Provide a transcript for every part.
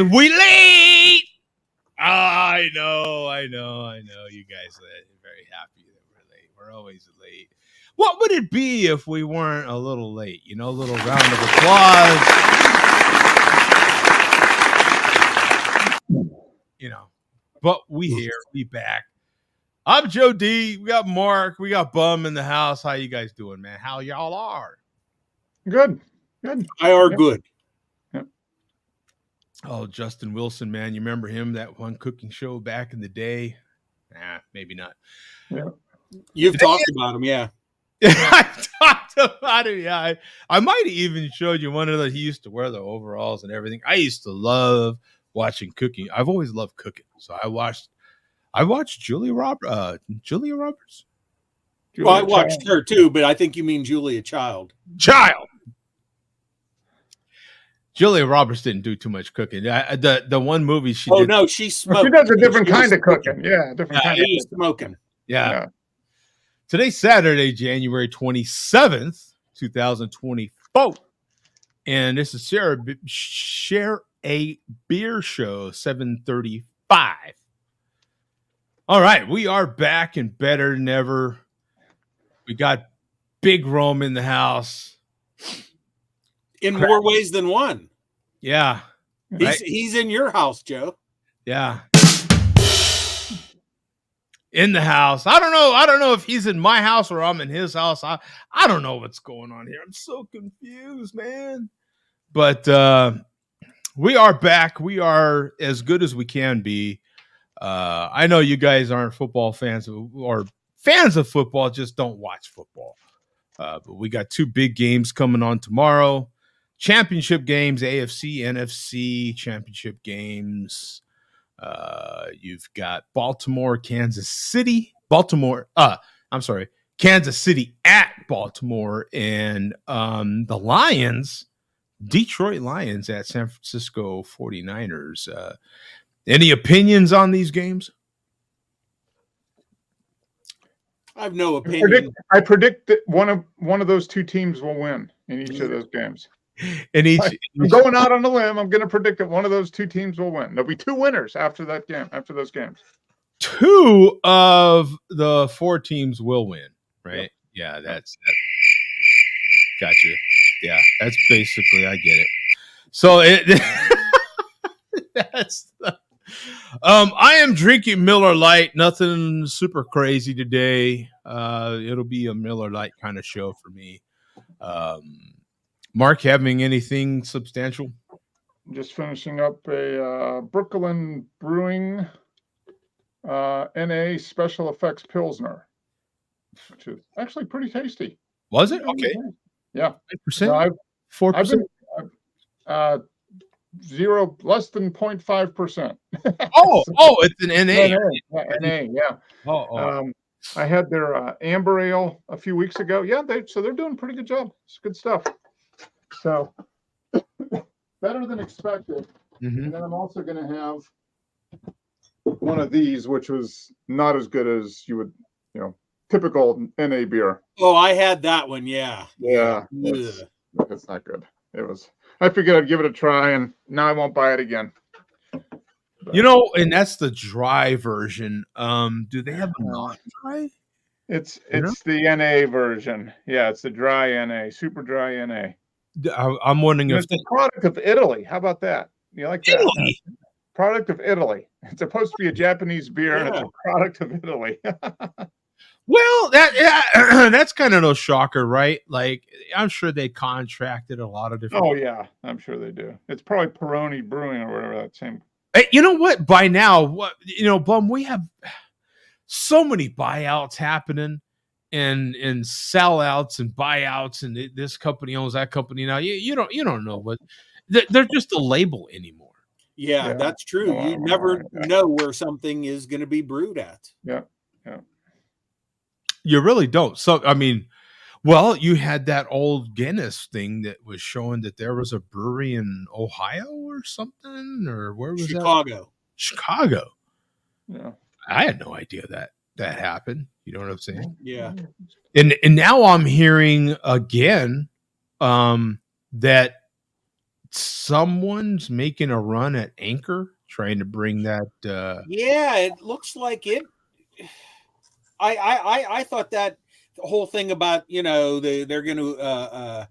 right, we late. I know. You guys are very happy that we're late. We're always late. What would it be if we weren't a little late? A little round of applause. But we back. I'm Joe D. We got Mark. We got Bum in the house. How you guys doing, man? How y'all are? Good. I are good. Oh, Justin Wilson, man. You remember him, that one cooking show back in the day? Nah, maybe not. Yeah. You've talked about him, yeah. I've talked about him, yeah. I might have even showed you one of those. He used to wear the overalls and everything. I used to love watching cooking. I've always loved cooking. So I watched Julia Roberts. Well, I watched her too, but I think you mean Julia Child. Julia Roberts didn't do too much cooking. The one movie she did. Oh no, she smoked. She does a different kind of cooking. Yeah, different kind of smoking. Yeah. Today's Saturday, January 27th, 2024. And this is Share a Beer Show, 735. All right, we are back and better than ever. We got Big Rome in the house. In more ways than one. Yeah. He's in your house, Joe. Yeah. In the house. I don't know if he's in my house or I'm in his house. I don't know what's going on here. I'm so confused, man. But we are back. We are as good as we can be. I know you guys aren't football fans or fans of football, just don't watch football. But we got two big games coming on tomorrow. Championship games, AFC, NFC championship games. You've got Kansas City at Baltimore, and the Lions, Detroit Lions at San Francisco 49ers. Any opinions on these games? I have no opinion. I predict that one of those two teams will win in each of those games. I'm going out on a limb. I'm going to predict that one of those two teams will win. There'll be two winners after those games. Two of the four teams will win, right? Yep. Yeah, that's gotcha. Yeah, that's basically, I get it. So that's I am drinking Miller Lite. Nothing super crazy today. It'll be a Miller Lite kind of show for me. Mark, having anything substantial? Just finishing up a Brooklyn Brewing NA Special Effects Pilsner, which is actually pretty tasty. Was it? Okay. Yeah. 5%? 4%? Less than 0.5%. It's an NA. NA, yeah. I had their amber ale a few weeks ago. Yeah, they're doing a pretty good job. It's good stuff. So better than expected. Mm-hmm. And then I'm also going to have one of these, which was not as good as you would, typical NA beer. Oh, I had that one. Yeah. Yeah. It's not good. I figured I'd give it a try, and now I won't buy it again. And that's the dry version. Do they have a non-dry? It's the NA version. Yeah, it's the dry NA, super dry NA. I'm wondering if it's a product of Italy. How about that? You like that? Italy? Product of Italy. It's supposed to be a Japanese beer, and it's a product of Italy. Well, that's kind of no shocker, right? Like, I'm sure they contracted a lot of different. Oh yeah, I'm sure they do. It's probably Peroni Brewing or whatever that same. Hey, you know what? By now, Bum, we have so many buyouts happening, and sellouts and buyouts, and this company owns that company now. You don't know what they're just a label anymore. Yeah, that's true. You never know where something is going to be brewed at. Yeah. You really don't. So, I mean, well, you had that old Guinness thing that was showing that there was a brewery in Ohio or something, or where was Chicago. Chicago. Yeah. I had no idea that happened. You know what I'm saying? Yeah. And now I'm hearing again that someone's making a run at Anchor, trying to bring that. Yeah, it looks like it. I thought that the whole thing about they're going to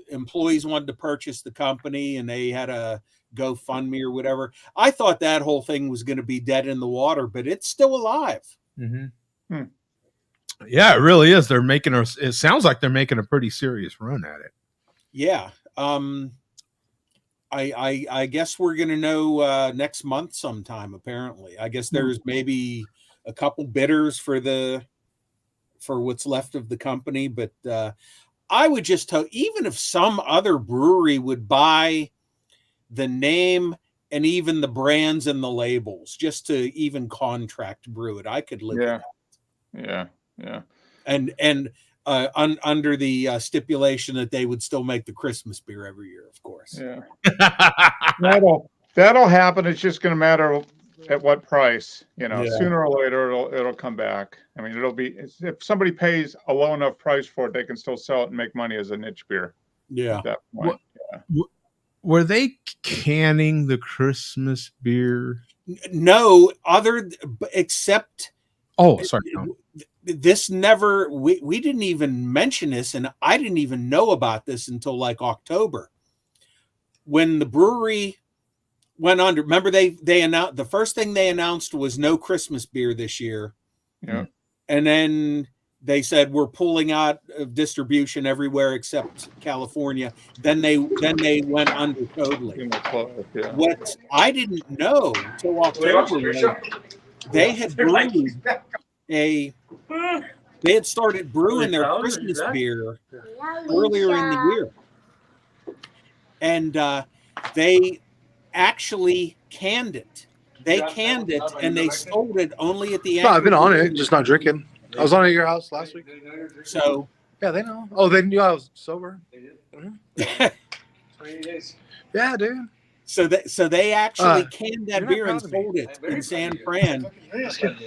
employees wanted to purchase the company and they had a GoFundMe or whatever. I thought that whole thing was going to be dead in the water, but it's still alive. Mm-hmm. Yeah, it really is. They're making it sounds like they're making a pretty serious run at it. Yeah. I guess we're going to know next month sometime, apparently. I guess there's maybe a couple bidders for what's left of the company, but I would just tell, even if some other brewery would buy the name and even the brands and the labels just to even contract brew it, I could live with that. Yeah. And under the stipulation that they would still make the Christmas beer every year, of course. Yeah. that'll happen. It's just going to matter at what price. Sooner or later it'll come back. I mean, it'll be, if somebody pays a low enough price for it, they can still sell it and make money as a niche beer. Yeah. At that point. Were they canning the Christmas beer? No, except. Oh, sorry. No. This never, we didn't even mention this, and I didn't even know about this until like October, when the brewery went under. Remember, they announced, the first thing they announced was no Christmas beer this year. Yeah. And then they said we're pulling out of distribution everywhere except California. Then they went under totally. Yeah. What I didn't know until October, they had brewed they had started brewing their Christmas beer earlier in the year, and they actually canned it. They canned it and they sold it only at the end. No, I've been on it, just not drinking. I was on it at your house last week. So yeah, they know. Oh, they knew I was sober. Mm-hmm. 28 days. Yeah, dude. So they actually canned that beer and sold it in San Fran.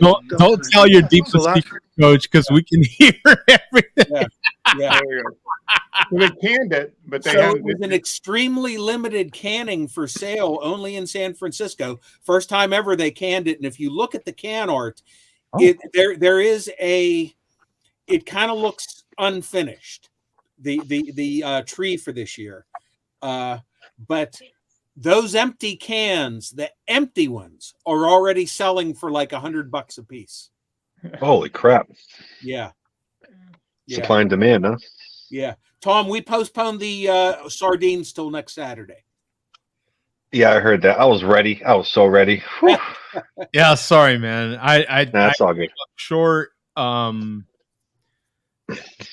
Don't tell your deepest secret, Coach, because we can hear everything. Yeah. Well, they canned it, but it was an extremely limited canning for sale only in San Francisco. First time ever they canned it, and if you look at the can art, there is it kind of looks unfinished. The tree for this year, but those empty cans, the empty ones, are already selling for like $100 a piece. Holy crap! Yeah. Supply and demand, huh? Yeah, Tom, we postponed the sardines till next Saturday. Yeah, I heard that. I was ready. I was so ready. Yeah, sorry, man. That's all good. Short.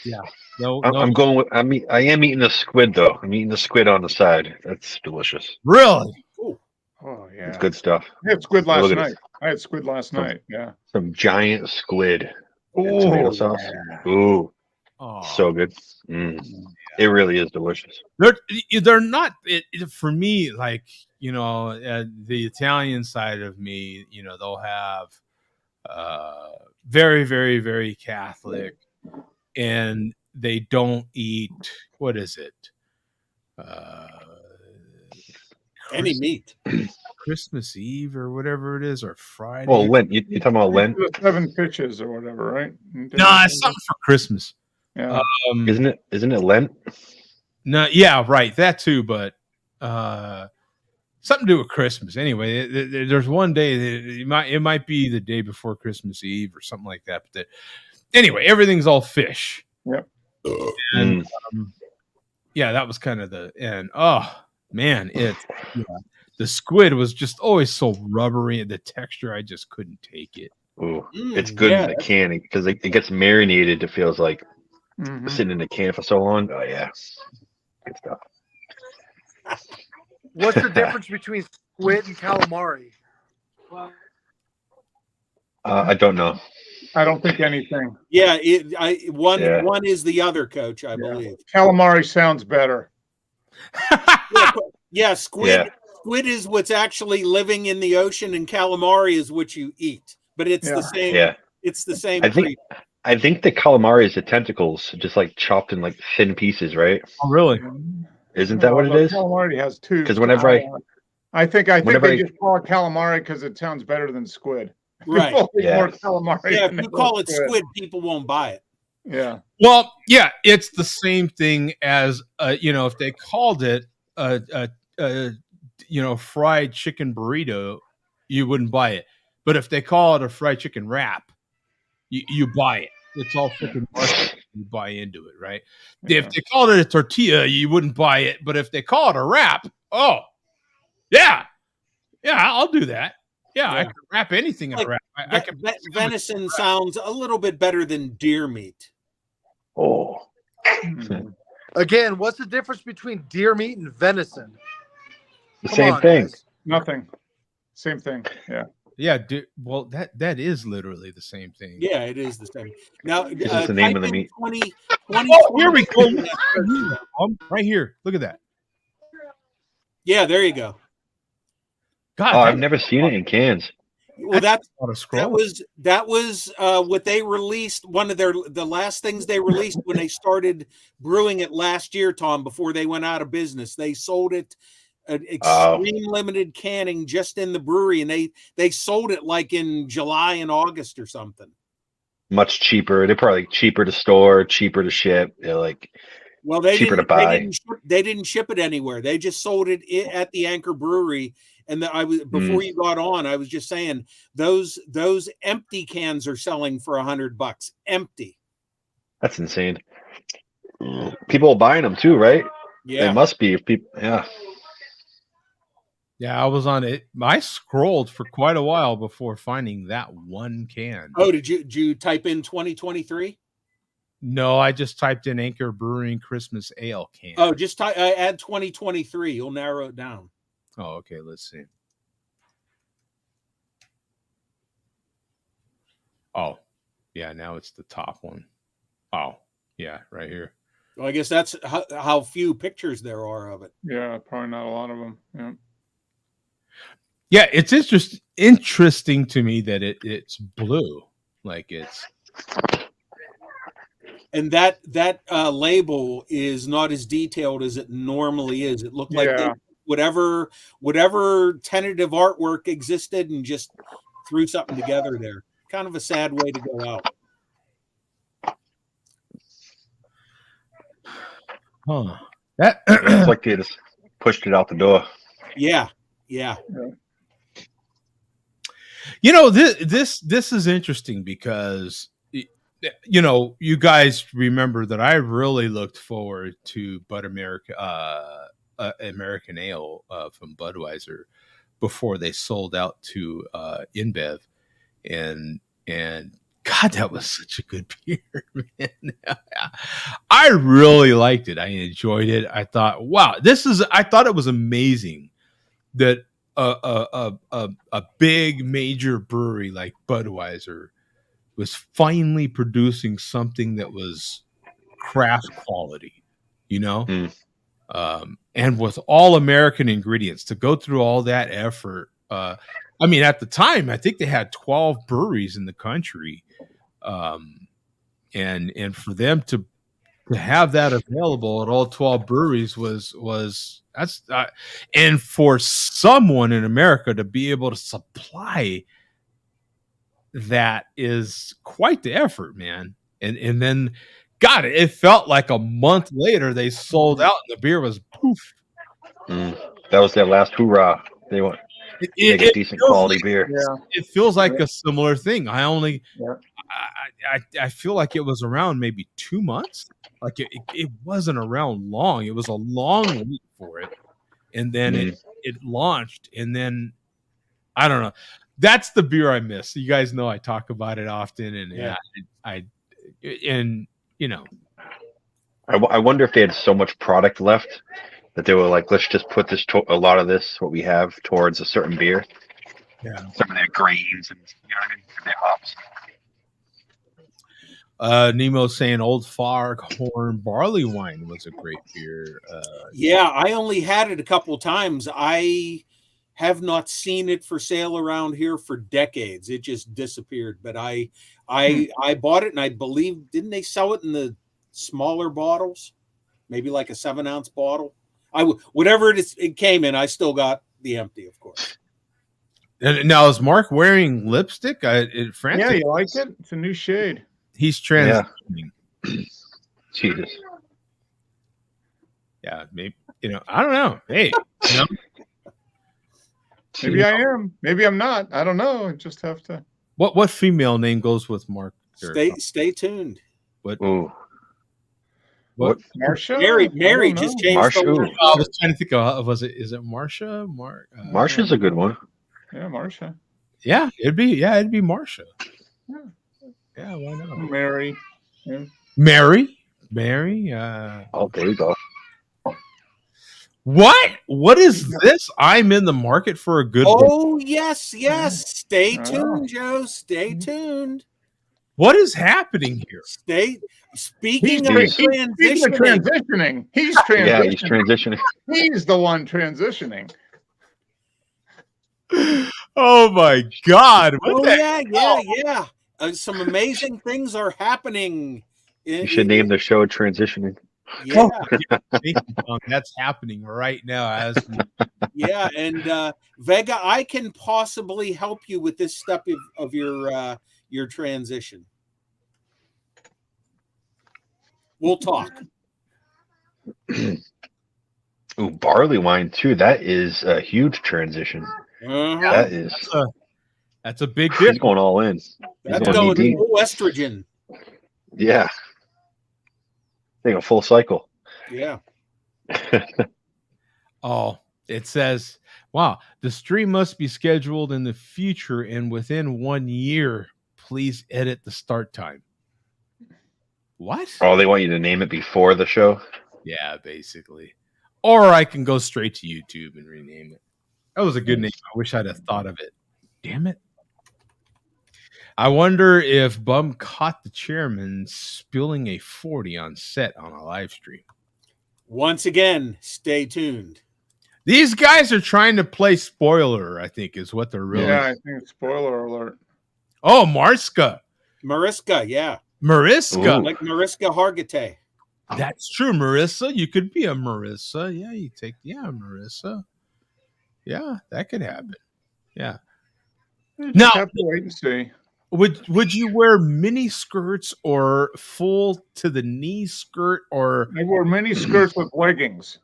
Yeah. No, I'm going with. I am eating the squid though. I'm eating the squid on the side. That's delicious. Really? Oh yeah, it's good stuff. I had squid last night. I had squid last night. Yeah, some giant squid. Oh, tomato sauce. Yeah. Ooh, so good. It really is delicious. They're not. For me, like the Italian side of me, they'll have very, very, very Catholic, and they don't eat, what is it? Any meat. Christmas Eve or whatever it is, or Friday. Oh, Lent. You're talking about Lent? 7 fishes or whatever, right? No, it's something for Christmas. Yeah. Isn't it Lent? No, yeah, right. That too, but something to do with Christmas. Anyway, there's one day that it might be the day before Christmas Eve or something like that. But anyway, everything's all fish. Yep. And yeah, that was kind of the end. Oh man, the squid was just always so rubbery, and the texture, I just couldn't take it. Ooh, it's good in the can because it gets marinated. It feels like sitting in the can for so long. Oh yeah, good stuff. What's the difference between squid and calamari? I don't know. I don't think anything. Yeah, one is the other, Coach, I believe. Calamari sounds better. Squid. Yeah. Squid is what's actually living in the ocean, and calamari is what you eat. But it's the same. Yeah. It's the same. I think the calamari is the tentacles, just like chopped in like thin pieces, right? Oh, really? Isn't that what it is? Calamari has two. Because whenever I think whenever they just call it calamari because it sounds better than squid. Right. More calamari. Yeah, if you call it squid, people won't buy it. Yeah. Well, yeah, it's the same thing as if they called it fried chicken burrito, you wouldn't buy it. But if they call it a fried chicken wrap, you buy it. It's all freaking marketing. You buy into it, right? Yeah. If they called it a tortilla, you wouldn't buy it. But if they call it a wrap, oh, yeah, I'll do that. Yeah, I can wrap anything in a wrap. I can. Venison sounds a little bit better than deer meat. Oh. Again, what's the difference between deer meat and venison? The same thing. Guys. Nothing. Same thing. Yeah. Yeah. Well, that is literally the same thing. Yeah, it is the same. Now, this is the name of the meat. 20, here we go. Right here. Look at that. Yeah, there you go. God, I've never seen it in cans. Well, that was what they released. One of the last things they released when they started brewing it last year, Tom, before they went out of business. They sold it an extreme limited canning just in the brewery, and they sold it like in July and August or something. Much cheaper. They're probably cheaper to store, cheaper to ship. They're like cheaper to buy. They didn't ship it anywhere. They just sold it at the Anchor Brewery. And before you got on, I was just saying those empty cans are selling for $100. Empty. That's insane. People are buying them too, right? Yeah, they must be. If people, yeah. Yeah, I was on it. I scrolled for quite a while before finding that one can. Oh, did you type in 2023? No, I just typed in Anchor Brewing Christmas Ale can. Oh, just add 2023. You'll narrow it down. Oh, okay. Let's see. Oh, yeah. Now it's the top one. Oh, yeah. Right here. Well, I guess that's how few pictures there are of it. Yeah, probably not a lot of them. Yeah. Yeah, it's interesting to me that it's blue. Like it's. And that label is not as detailed as it normally is. It looked like whatever tentative artwork existed and just threw something together there. Kind of a sad way to go out. Huh. That it's like they just pushed it out the door. Yeah. This is interesting because you guys remember that I really looked forward to American Ale from Budweiser before they sold out to InBev, and God, that was such a good beer, man. I really liked it. I enjoyed it. I thought, wow, I thought it was amazing that a big major brewery like Budweiser was finally producing something that was craft quality, and with all American ingredients to go through all that effort. At the time, I think they had 12 breweries in the country. And for them to have that available at all 12 breweries and for someone in America to be able to supply that is quite the effort, man. And then, God, it felt like a month later they sold out and the beer was poof. That was their last hoorah. They want make a decent quality beer. Yeah. It feels like a similar thing. I feel like it was around maybe 2 months. Like it wasn't around long. It was a long wait for it. And then it launched. And then I don't know. That's the beer I miss. You guys know I talk about it often. And I wonder if they had so much product left that they were like, let's just put a lot of this, what we have, towards a certain beer. Yeah. Some of their grains and their hops. Nemo's saying Old Foghorn barley wine was a great beer. I only had it a couple of times. I have not seen it for sale around here for decades. It just disappeared. But I bought it, and I believe, didn't they sell it in the smaller bottles? Maybe like a 7-ounce bottle. Whatever it came in, I still got the empty, of course. And now is Mark wearing lipstick? Frantic. Yeah, you like it? It's a new shade. He's transitioning. Jesus. Yeah, maybe I don't know. Hey, maybe I am. Maybe I'm not. I don't know. I just have to. What female name goes with Mark? Stay tuned. What? Ooh. What? Marsha? Mary just changed Marsha. the word. I was trying to think of is it Marsha? Marsha's a good one. Yeah, Marsha. Yeah, it'd be Marsha. Yeah, why not? Mary. Yeah. Mary. Oh, there you go. What is this? I'm in the market for a good one. Oh, yes. Stay tuned, Joe. Stay tuned. What is happening here? Speaking of transitioning. He's transitioning. Yeah, he's transitioning. He's the one transitioning. Oh my God! Yeah. Some amazing things are happening. You should name the show "Transitioning." Yeah, that's happening right now. And Vega, I can possibly help you with this step of your transition. We'll talk. Ooh, barley wine too. That is a huge transition. That is. That's a big He's difference. going all in. That's going full estrogen. Yeah. Take a full cycle. Yeah. Oh, it says, wow, the stream must be scheduled in the future and within 1 year. Please edit the start time. What? Oh, they want you to name it before the show? Yeah, basically. Or I can go straight to YouTube and rename it. That was a good name. I wish I'd have thought of it. Damn it. I wonder if Bum caught the chairman spilling a 40 on set on a live stream. Once again, stay tuned. These guys are trying to play spoiler, I think, is what they're really. Yeah, I think it's spoiler alert. Oh, Mariska, yeah. Mariska. Ooh. Like Mariska Hargitay. That's true, Marissa. You could be a Marissa. Yeah, Marissa. Yeah, that could happen. Yeah. Now, have to wait and see. Would you wear mini skirts or full to the knee skirt or? I wore mini skirts with leggings.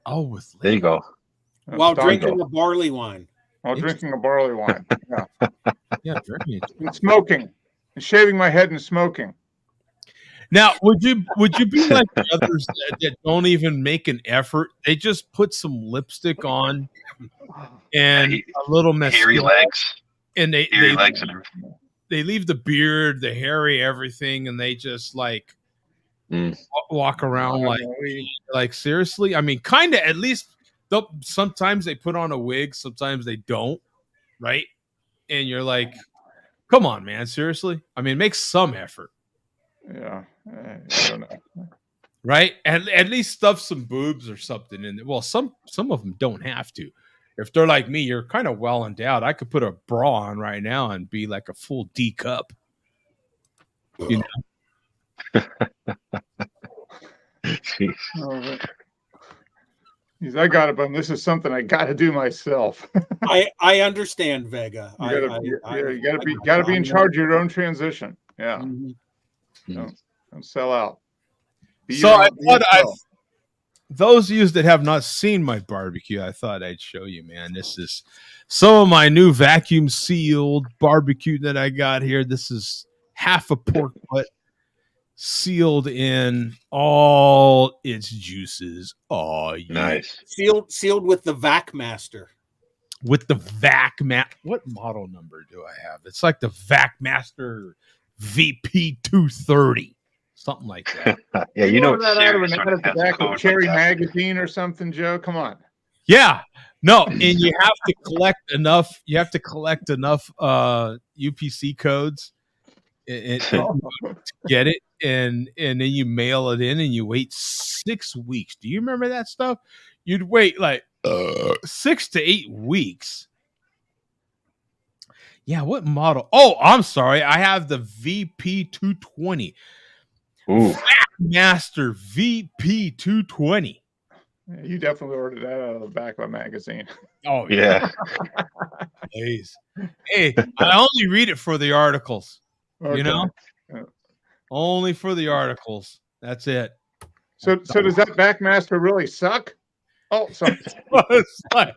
Oh, with leggings. There you go. While drinking a barley wine. While drinking a barley wine. Yeah. Yeah, drinking. And smoking. And shaving my head and smoking. Now, would you be like the others that don't even make an effort? They just put some lipstick on and a little hairy legs, and they legs and everything. They leave the beard, the hairy, everything, and they just like walk around like seriously. I mean, kind of. At least sometimes they put on a wig, sometimes they don't, right? And you're like, come on, man, seriously. I mean, make some effort. Yeah, I don't know. Right? And at least stuff some boobs or something in there. Well, some of them don't have to. If they're like me, you're kind of well endowed. I could put a bra on right now and be like a full D cup. You know? Jeez. I got it, but this is something I got to do myself. I understand, Vega. You got to be in charge of your own transition. Yeah. Mm-hmm. Don't sell out. Those of you that have not seen my barbecue, I thought I'd show you, man. This is some of my new vacuum sealed barbecue that I got here. This is half a pork butt sealed in all its juices. Oh, yeah. Nice. Sealed with the Vac Master. With the Vac Master. What model number do I have? It's like the Vac Master VP 230. Something like that. Yeah, you know, that out of the back of Cherry Magazine or something, Joe. Come on. Yeah, no, and you have to collect enough. You have to collect enough UPC codes to get it, and then you mail it in, and you wait 6 weeks. Do you remember that stuff? You'd wait like 6 to 8 weeks. Yeah, what model? Oh, I'm sorry. I have the VP 220. Ooh. Master VP 220. You definitely ordered that out of the back of a magazine. Oh Yeah. Please. Hey, I only read it for the articles. Okay. You know, only for the articles. That's it. So does that Backmaster really suck? Oh, sorry. It's like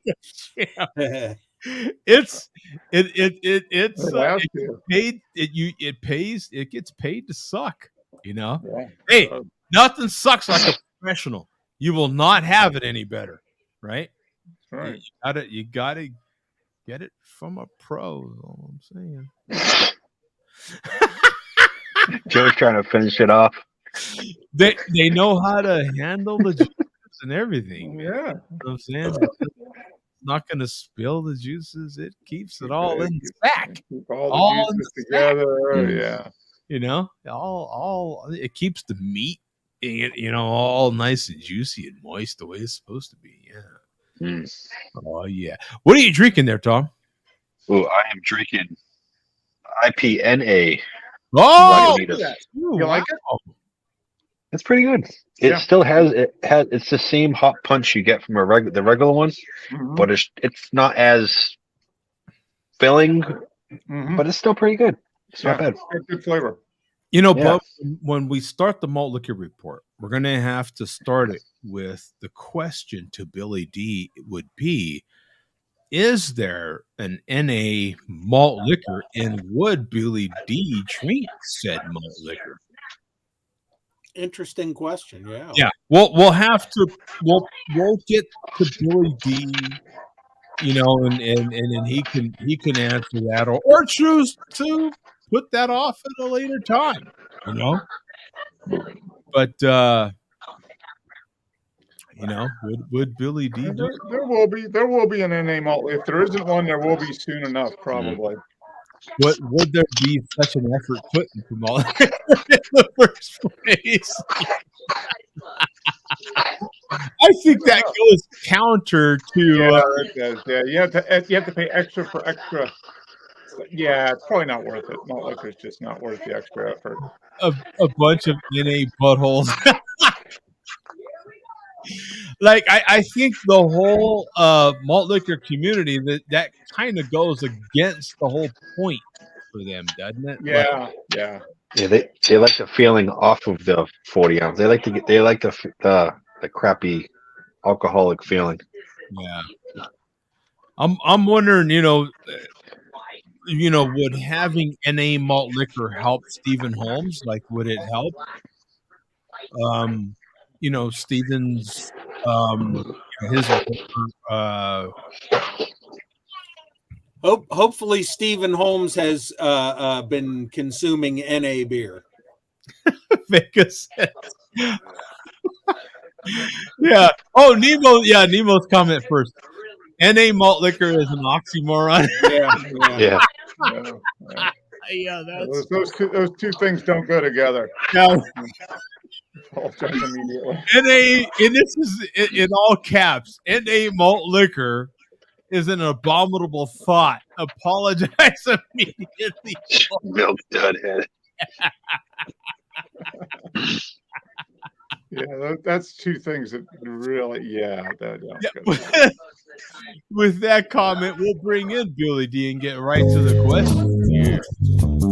it's it gets paid to suck. You know, Yeah. hey, nothing sucks like a professional. You will not have it any better, right? Right. You gotta get it from a pro. Is all I'm saying. Joe's trying to finish it off. They know how to handle the juices and everything. Man. Yeah. You know what I'm saying? It's not going to spill the juices. It keeps it all in the sack. Keep all the juices together. Yeah. You know, all it keeps the meat, you know, all nice and juicy and moist the way it's supposed to be. Yeah. Mm. Oh yeah. What are you drinking there, Tom? Oh, I am drinking IPNA. Oh, you like it? It's pretty good. It still has it's the same hot punch you get from the regular one, but it's not as filling, but it's still pretty good. It's not bad. Good flavor. You know, but when we start the malt liquor report, we're going to have to start it with the question to Billy D would be, is there an NA malt liquor, and would Billy D drink said malt liquor? Interesting question. Yeah. Yeah. We'll have to we'll get to Billy D, you know, and he can answer that or choose to put that off at a later time, you know. But you know, would Billy D do there will be an NA malt. If there isn't one, there will be soon enough, probably. What would there be such an effort put into malt in the first place? I think that goes counter to it does. Yeah, you have to pay extra for extra. Yeah, it's probably not worth it. Malt liquor is just not worth the extra effort. A bunch of NA buttholes. Like I think the whole malt liquor community that kind of goes against the whole point for them, doesn't it? Yeah, yeah. They like the feeling off of the 40 ounce. They like the crappy alcoholic feeling. Yeah. I'm wondering, you know, would having NA malt liquor help Stephen Holmes? Like, would it help? You know, Stephen's his hopefully Stephen Holmes has been consuming NA beer. Vegas. Yeah. Oh, Nemo. Yeah, Nemo's comment first. NA malt liquor is an oxymoron. Yeah. Yeah, that's those two things don't go together. No. I'll jump immediately. NA, and this is in all caps. NA malt liquor is an abominable thought. Apologize immediately. Milk Dudhead. Yeah, that's two things that really, With that comment, we'll bring in Billy D and get right to the question here.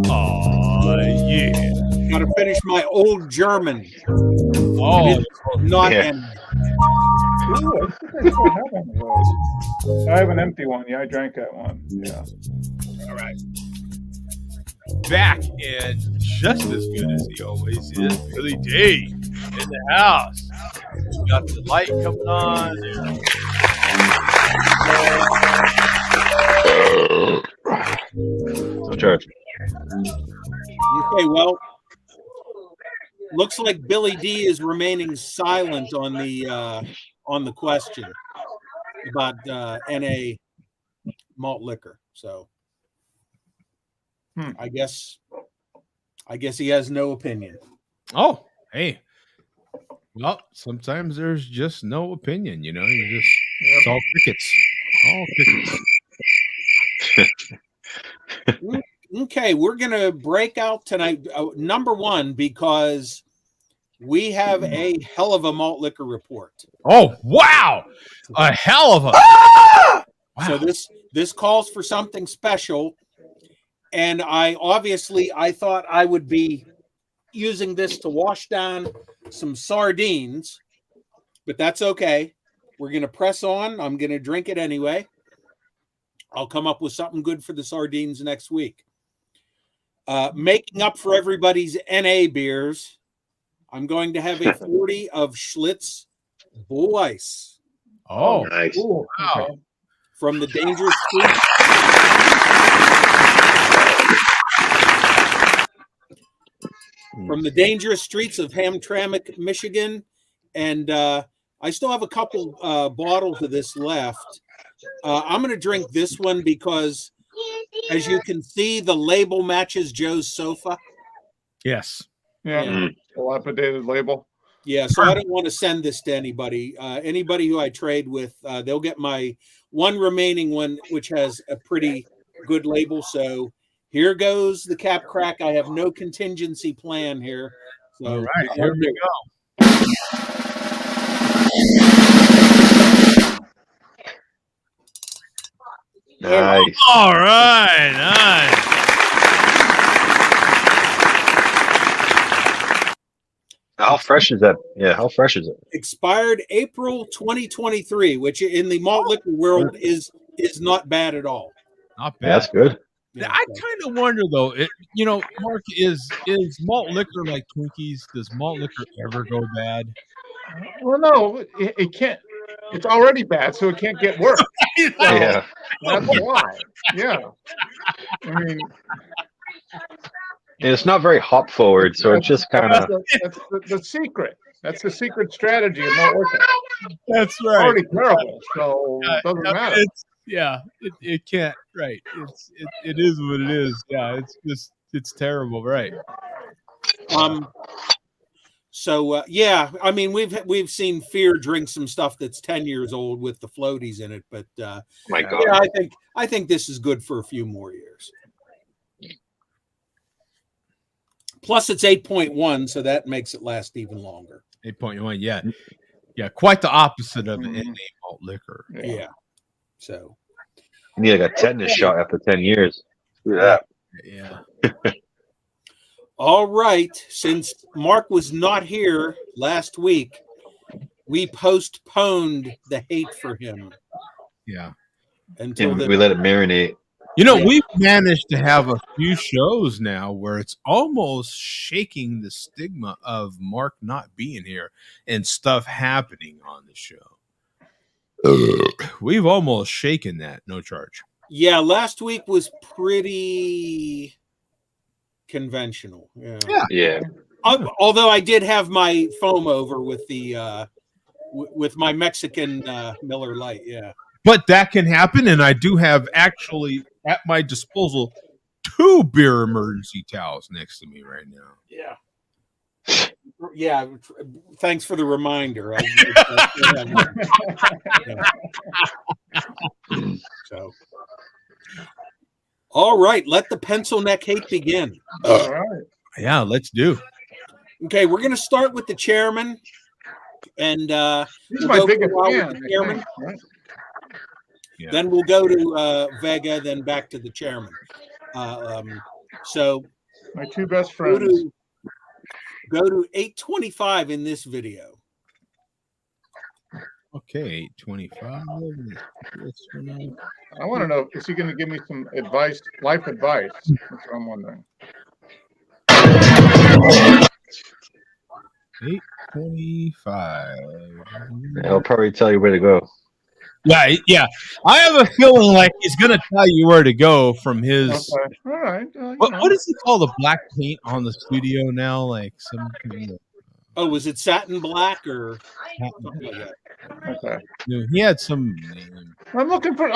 Oh, yeah. Gotta finish my old German. Oh, not yeah. I have an empty one. Yeah, I drank that one. Yeah. All right. Back and just as good as he always is, Billy D in the house. We got the light coming on. No charge. Okay, well, looks like Billy D is remaining silent on the question about NA malt liquor. So I guess he has no opinion. Oh, hey. Well, sometimes there's just no opinion, you know. You just it's all crickets. All crickets. Okay, we're gonna break out tonight. Number one, because we have a hell of a malt liquor report. Oh, wow. A hell of a. Wow. So this calls for something special. And I thought I would be using this to wash down some sardines, but that's okay. We're going to press on. I'm going to drink it anyway. I'll come up with something good for the sardines next week. Making up for everybody's NA beers, I'm going to have a 40 of Schlitz Bull Ice. Oh, Nice. Ooh, wow. okay. From the Dangerous Streets. From the Dangerous Streets of Hamtramck, Michigan. And I still have a couple bottles of this left. I'm going to drink this one because, as you can see, the label matches Joe's sofa. Yes. Yeah. Dilapidated label. Yeah, so I don't want to send this to anybody. Anybody who I trade with, they'll get my one remaining one, which has a pretty good label. So here goes the cap crack. I have no contingency plan here. So All right, here we go. Nice. All right, nice. How fresh is that? Yeah, how fresh is it? Expired April 2023, which in the malt liquor world is not bad at all. Not Yeah, bad. that's good. Yeah, I kind of wonder though. Mark, is malt liquor like Twinkies? Does malt liquor ever go bad? Well, no, it can't. It's already bad, so it can't get worse. So Yeah. that's why. Yeah. I mean, And it's not very hop forward, so it's just kind of. that's the secret. That's the secret strategy of malt liquor. That's It's already terrible, so it doesn't matter. It can't. Right. It is what it is. Yeah. It's terrible. Right. So yeah, I mean we've seen Fear drink some stuff that's 10 years old with the floaties in it, but My God. yeah, I think this is good for a few more years. Plus, it's 8.1, so that makes it last even longer. 8.1. Yeah. Yeah. Quite the opposite of NA malt liquor. Yeah. So You need like a tetanus shot after 10 years. Yeah. Yeah. all right, since Mark was not here last week, we postponed the hate for him. Yeah. Until We let it marinate. We've managed to have a few shows now where it's almost shaking the stigma of Mark not being here and stuff happening on the show. We've almost shaken that. No charge. Yeah, last week was pretty conventional. Yeah. Although I did have my foam over with the with my Mexican Miller Lite. Yeah. But that can happen, and I do have actually at my disposal 2 beer emergency towels next to me right now. Yeah. Yeah. Thanks for the reminder. So, all right, let the pencil neck hate begin. All right. Yeah, let's do. Okay, we're going to start with the chairman, and He's my biggest fan. with the chairman. Right? Yeah. Then we'll go to Vega, then back to the chairman. So My 2 best go friends. to 825 in this video. Okay, 825. I want to know, is he going to give me some advice, life advice? That's what I'm wondering. 825. He'll probably tell you where to go. Yeah. I have a feeling like he's going to tell you where to go from his. Okay. All right. What does he call the black paint on the studio now? Like some kind of. Oh, was it satin black or something like that? Okay. He had some. I'm looking for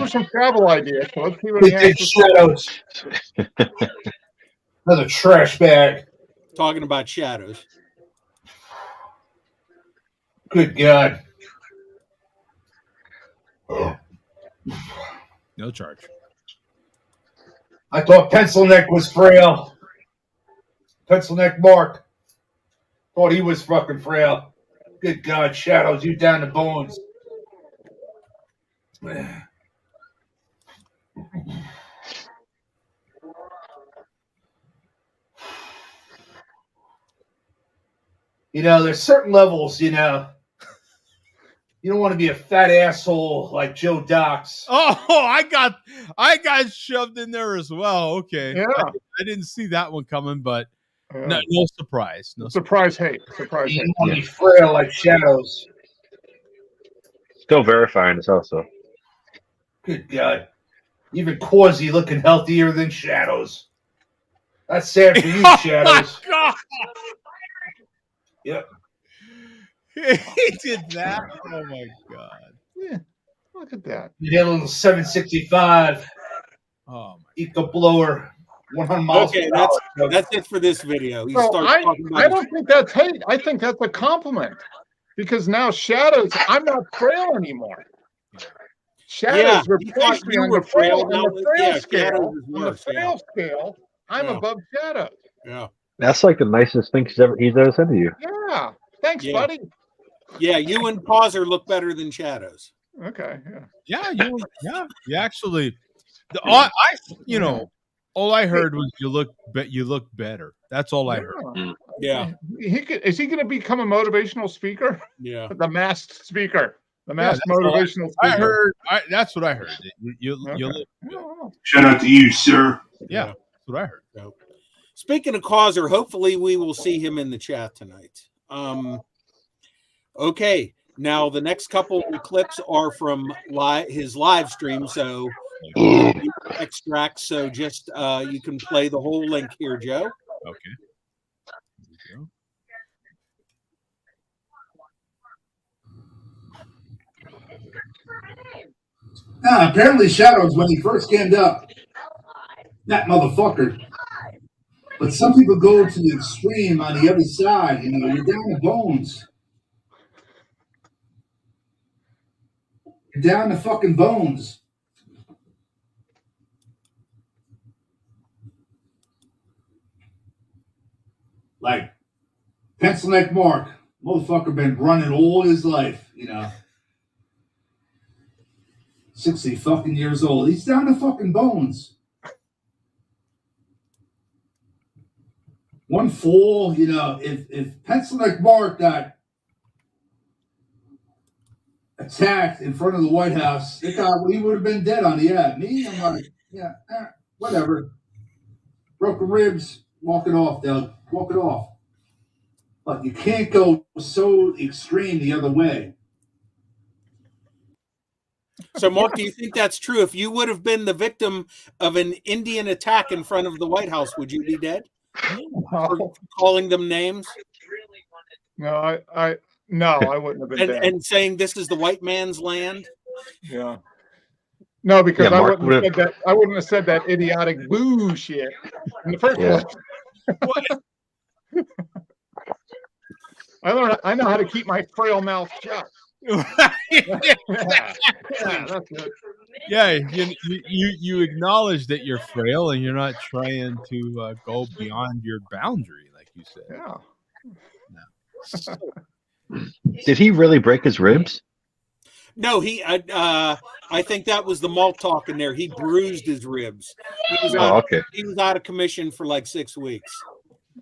some travel ideas. So let's see what he has Big to say. shadows. Another trash bag. Talking about shadows. Good God. No charge. I thought Pencil Neck was frail. Pencil Neck Mark. Thought he was fucking frail. Good God, Shadows, you down to bones. You know, there's certain levels, you know. You don't want to be a fat asshole like Joe Dox. Oh, I got shoved in there as well. Okay. Yeah. I didn't see that one coming, but no surprise. No surprise hate. Surprise You hate. don't want to be frail like Shadows. Still verifying this also. Good God. Even Quasi looking healthier than Shadows. That's sad for you, Shadows. Oh, God. Yep. He did that. Oh my God. Yeah. Look at that. You had a little 765 Oh my eco blower. 100 miles Okay, per hour. that's it for this video. He So starts talking about I don't think that's hate. I think that's a compliment. Because now Shadows, I'm not frail anymore. Shadows replaced me on the frail scale. On the frail scale, I'm above Shadows. Yeah. That's like the nicest thing he's ever said to you. Yeah. Thanks, buddy. Yeah, you and Pauser look better than Shadows. Okay. Yeah, you actually all I heard was you look better. That's all I heard. Yeah. Is he going to become a motivational speaker? Yeah. The masked speaker. The masked motivational speaker. I heard. That's what I heard. You look good. Shout out to you, sir. Yeah, that's what I heard. So, speaking of Causer, hopefully we will see him in the chat tonight. Okay, now the next couple of clips are from his live stream, so extracts. So just you can play the whole link here, Joe. Okay. Here we go. Apparently Shadows, when he first came up, that motherfucker. But some people go to the extreme on the other side. You know, you're down to bones. You're down to fucking bones. Like Pencil Neck Mark, motherfucker been running all his life, you know. 60 fucking years old. He's down to fucking bones. One fall, you know, if Pencil Neck Mark got attacked in front of the White House, he would have been dead on the ad. Me, I'm like, yeah, whatever. Broken ribs, walk it off, Doug. Walk it off. But you can't go so extreme the other way. So, Mark, do you think that's true? If you would have been the victim of an Indian attack in front of the White House, would you be dead? For calling them names? No, I wouldn't have been dead. And saying this is the white man's land? Yeah. No, because I wouldn't have said that idiotic boo shit in the first place. I know how to keep my frail mouth shut. That's good. Yeah, you acknowledge that you're frail and you're not trying to go beyond your boundary, like you said. Yeah. No. Did he really break his ribs? No, I think that was the malt talk in there. He bruised his ribs. He was out of commission for like 6 weeks.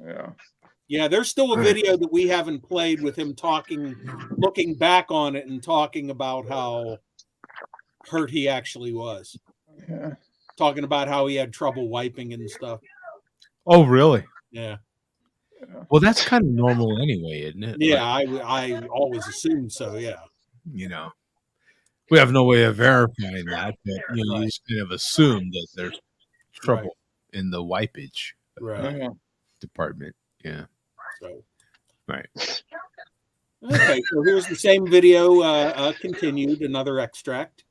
Yeah. Yeah, there's still a video that we haven't played with him talking, looking back on it and talking about how hurt he actually was. Yeah. Talking about how he had trouble wiping and stuff. Oh, really? Yeah. Well, that's kind of normal anyway, isn't it? Yeah, I always assumed so, yeah. You know, we have no way of verifying that, but you just kind of assume that there's trouble in the wipage department. Yeah. So. Right. Okay, so here's the same video continued, another extract.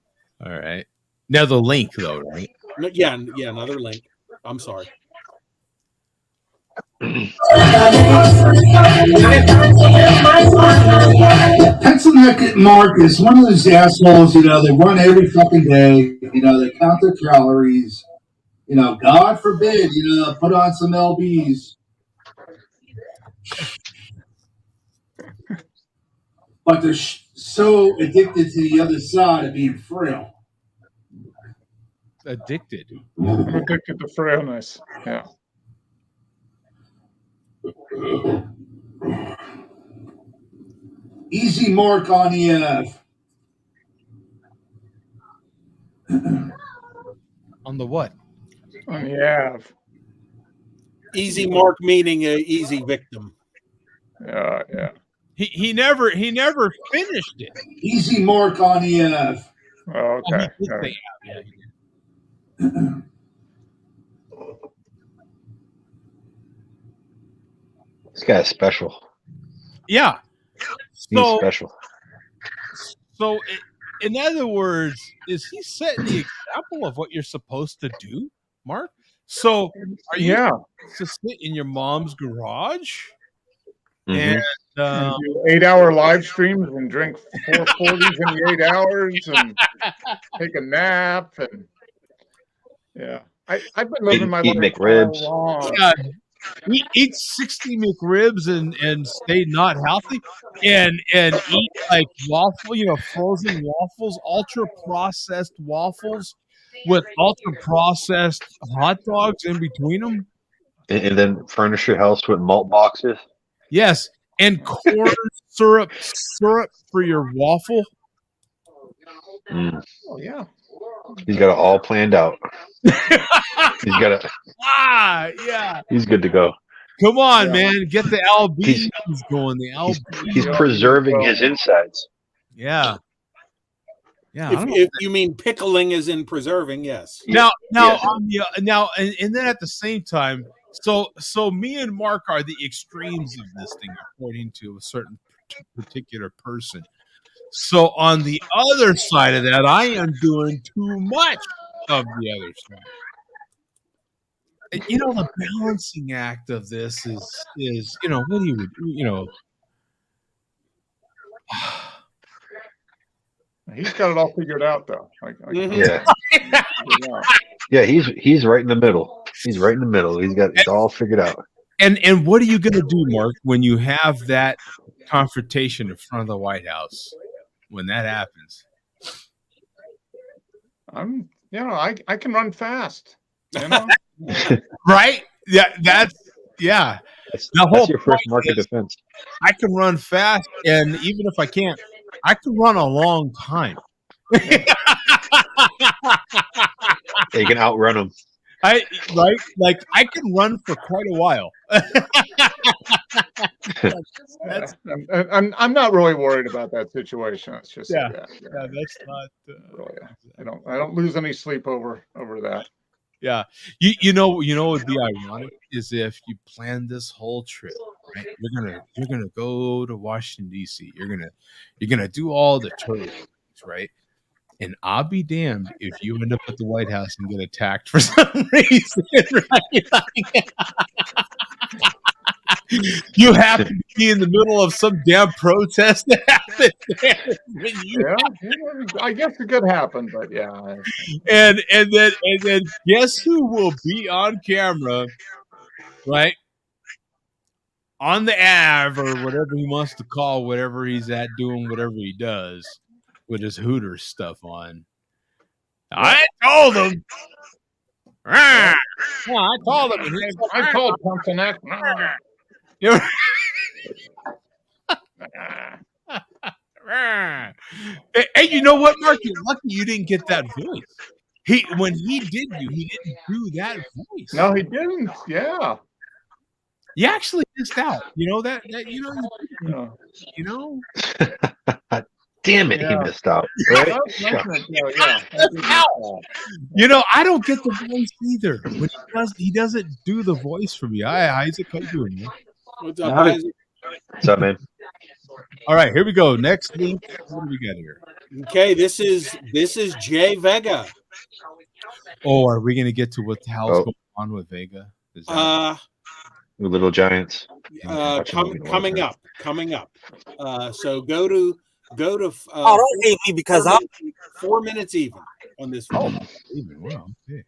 All right. Now the link, though, right? Yeah, another link. I'm sorry. Pencil Neck Mark is one of those assholes, you know, they run every fucking day, you know, they count their calories, you know, God forbid, you know, put on some LBs. but they're so addicted to the other side of being frail. Addicted. I'm addicted to frailness. Yeah. Easy mark on the On the what? On the Ave. Easy mark meaning a easy victim. Yeah. He never finished it. Easy mark on the Oh, okay. He did All say right. Ave, yeah, he did. This guy's special. Yeah. He's So, special. so in other words, is he setting the example of what you're supposed to do, Mark? So, are you supposed to sit in your mom's garage and do 8-hour live streams and drink 440s in the 8 hours and take a nap and I've been living my life McRibs. all along. Yeah, eat 60 McRibs and stay not healthy and eat like waffle, frozen waffles, ultra processed waffles with ultra processed hot dogs in between them. And then furnish your house with malt boxes. Yes, and corn syrup for your waffle. Mm. Oh yeah. He's got it all planned out. He's got it. Yeah. He's good to go. Come on, man. Get the LB going. The LB. He's preserving his insides. Yeah. Yeah. If you mean pickling as in preserving, yes. Now, and then at the same time, so me and Mark are the extremes of this thing, according to a certain particular person. So on the other side of that, I am doing too much of the other side. The balancing act of this is what do you He's got it all figured out though. Yeah, he's right in the middle. He's right in the middle. He's got it all figured out. And what are you going to do, Mark, when you have that confrontation in front of the White House? When that happens, I can run fast. Right? Yeah, that's that's your first mark of defense. I can run fast, and even if I can't, I can run a long time. You can outrun him. I can run for quite a while. I'm not really worried about that situation. It's just that's not really. I don't lose any sleep over that. Yeah, you know what would be ironic is if you planned this whole trip, right? You're gonna go to Washington D.C. You're gonna do all the tourist things, right? And I'll be damned if you end up at the White House and get attacked for some reason, right? You happen to be in the middle of some damn protest that happened there. I guess it could happen, but yeah. And then guess who will be on camera, right? On the Ave or whatever he wants to call whatever he's at doing, whatever he does with his Hooters stuff on. I told him. I told him. I told Pontiac. Hey, you know what, Mark? You're lucky you didn't get that voice. When he did he didn't do that voice. No, he didn't. Yeah. You actually missed out. You know that Damn it, he missed out. Right? I don't get the voice either. When he doesn't do the voice for me. Isaac, how you doing, man? What's up, Isaac? What's up, man? All right, here we go. Next link. What do we got here? Okay, this is Jay Vega. Oh, are we gonna get to what the hell's going on with Vega? Little Giants. Coming up. So go to. Don't hate me because I'm 4 minutes even on this. Oh, even. Wow. Okay.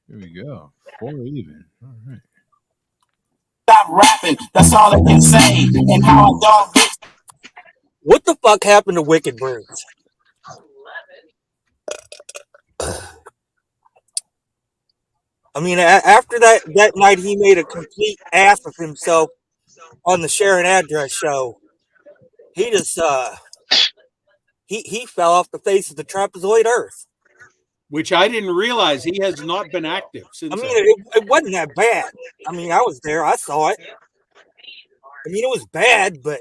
Here we go. 4 even. All right. stop rapping. That's all I can say. And how I don't get What the fuck happened to Wicked Brews? I mean, after that night, he made a complete ass of himself on the Sharon Address show. He just he fell off the face of the trapezoid Earth. Which I didn't realize he has not been active since. I mean, it wasn't that bad. I mean, I was there, I saw it. I mean, it was bad, but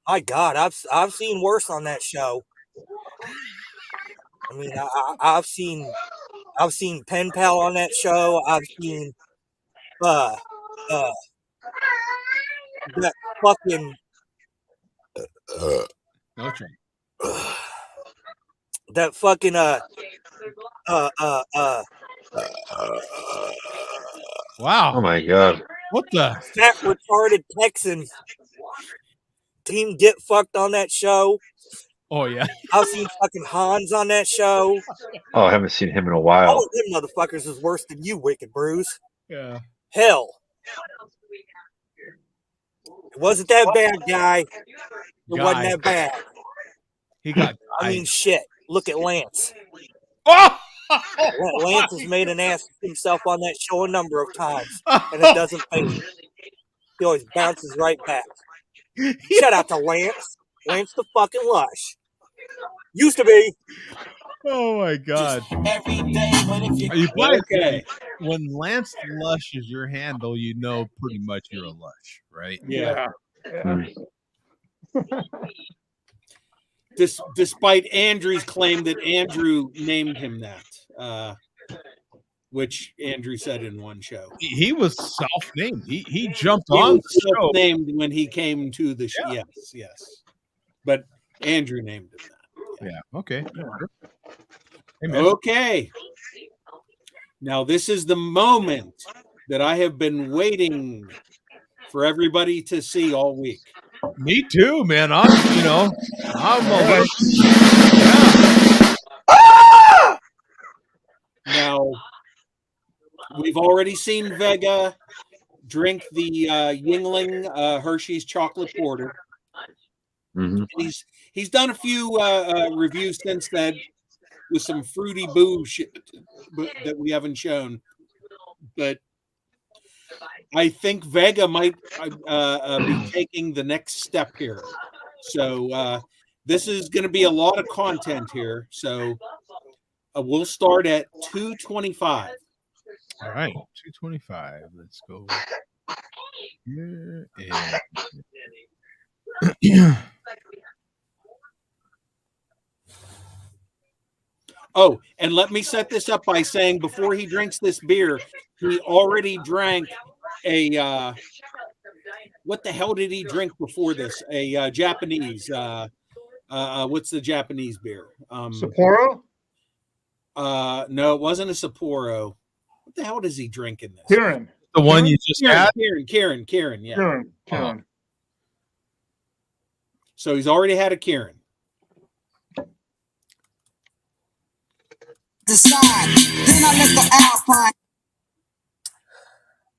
my God, I've seen worse on that show. I mean, I've seen Pen Pal on that show. I've seen that fucking that fucking wow. Oh my God. What the fat retarded Texan team get fucked on that show. Oh yeah. I've seen fucking Hans on that show. Oh, I haven't seen him in a All while. of them motherfuckers is worse than you, Wicked Brews. Yeah. Hell. It wasn't that bad, guy. It wasn't that bad. He got I mean, shit. Look at Lance. Oh! Lance has made an ass of himself on that show a number of times, and it doesn't phase him. He always bounces right back. Shout out to Lance. Lance the fucking Lush. Used to be. Oh my God. Every day, but if you Okay. When Lance Lush is your handle, you know pretty much you're a Lush, right? Yeah. Yeah. Despite Andrew's claim that Andrew named him that, which Andrew said in one show. He was self-named. He jumped He on was the show. self-named when he came to the show. Yes. But Andrew named him that. Yeah. Okay. Hey, Okay. Now this is the moment that I have been waiting for everybody to see all week. Me too, man. I'm a Now we've already seen Vega drink the Yingling Hershey's chocolate porter. Mm-hmm. He's done a few reviews since then with some fruity boo shit that we haven't shown, but I think Vega might be taking the next step here. So this is going to be a lot of content here. So we'll start at 2:25. All right, 2:25. Let's go here and Oh, and let me set this up by saying before he drinks this beer, he already drank a what the hell did he drink before this? A Japanese what's the Japanese beer? Sapporo? No, it wasn't a Sapporo. What the hell does he drink in this? Kirin. the one you just had. Kieran, yeah. Kirin. So he's already had a Kieran. Decide. Then I let the Alpine.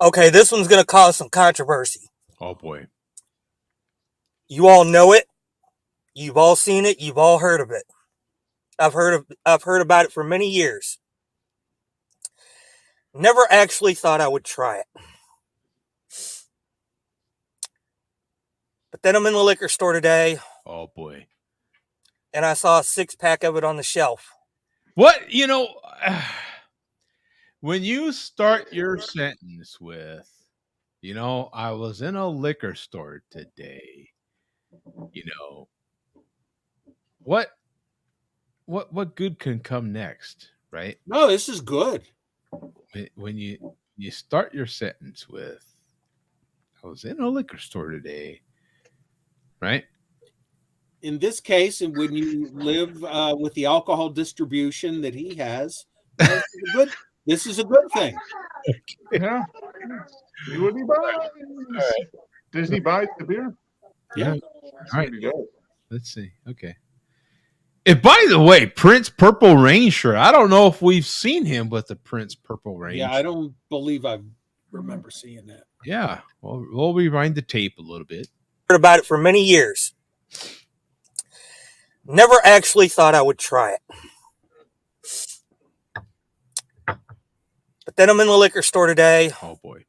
Okay, this one's going to cause some controversy. Oh boy. You all know it. You've all seen it. You've all heard of it. I've heard about it for many years. Never actually thought I would try it. But then I'm in the liquor store today. Oh boy. And I saw a 6-pack of it on the shelf. What, when you start your sentence with, I was in a liquor store today, what good can come next, right? No, this is good. When you start your sentence with, I was in a liquor store today, right? In this case, and when you live with the alcohol distribution that he has, this is a good thing. Yeah. See what he buys. Right. Disney buys the beer. Yeah. All right. Let's see. Okay. And by the way, Prince Purple Rain shirt. I don't know if we've seen him with the Prince Purple Rain. Yeah, I don't believe I remember seeing that. Yeah. Well, we'll rewind the tape a little bit. Heard about it for many years. Never actually thought I would try it. But then I'm in the liquor store today. Oh, boy.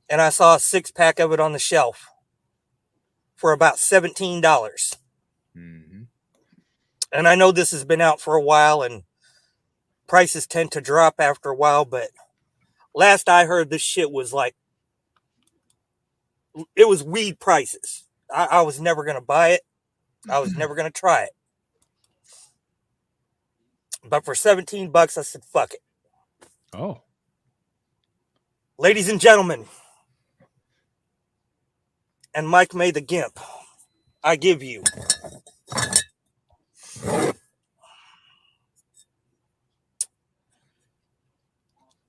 And I saw a 6-pack of it on the shelf for about $17. Mm-hmm. And I know this has been out for a while and prices tend to drop after a while, but last I heard, this shit was like, it was weed prices. I was never going to buy it. I was never going to try it. But for $17, I said, fuck it. Oh. Ladies and gentlemen, and Mike May the Gimp, I give you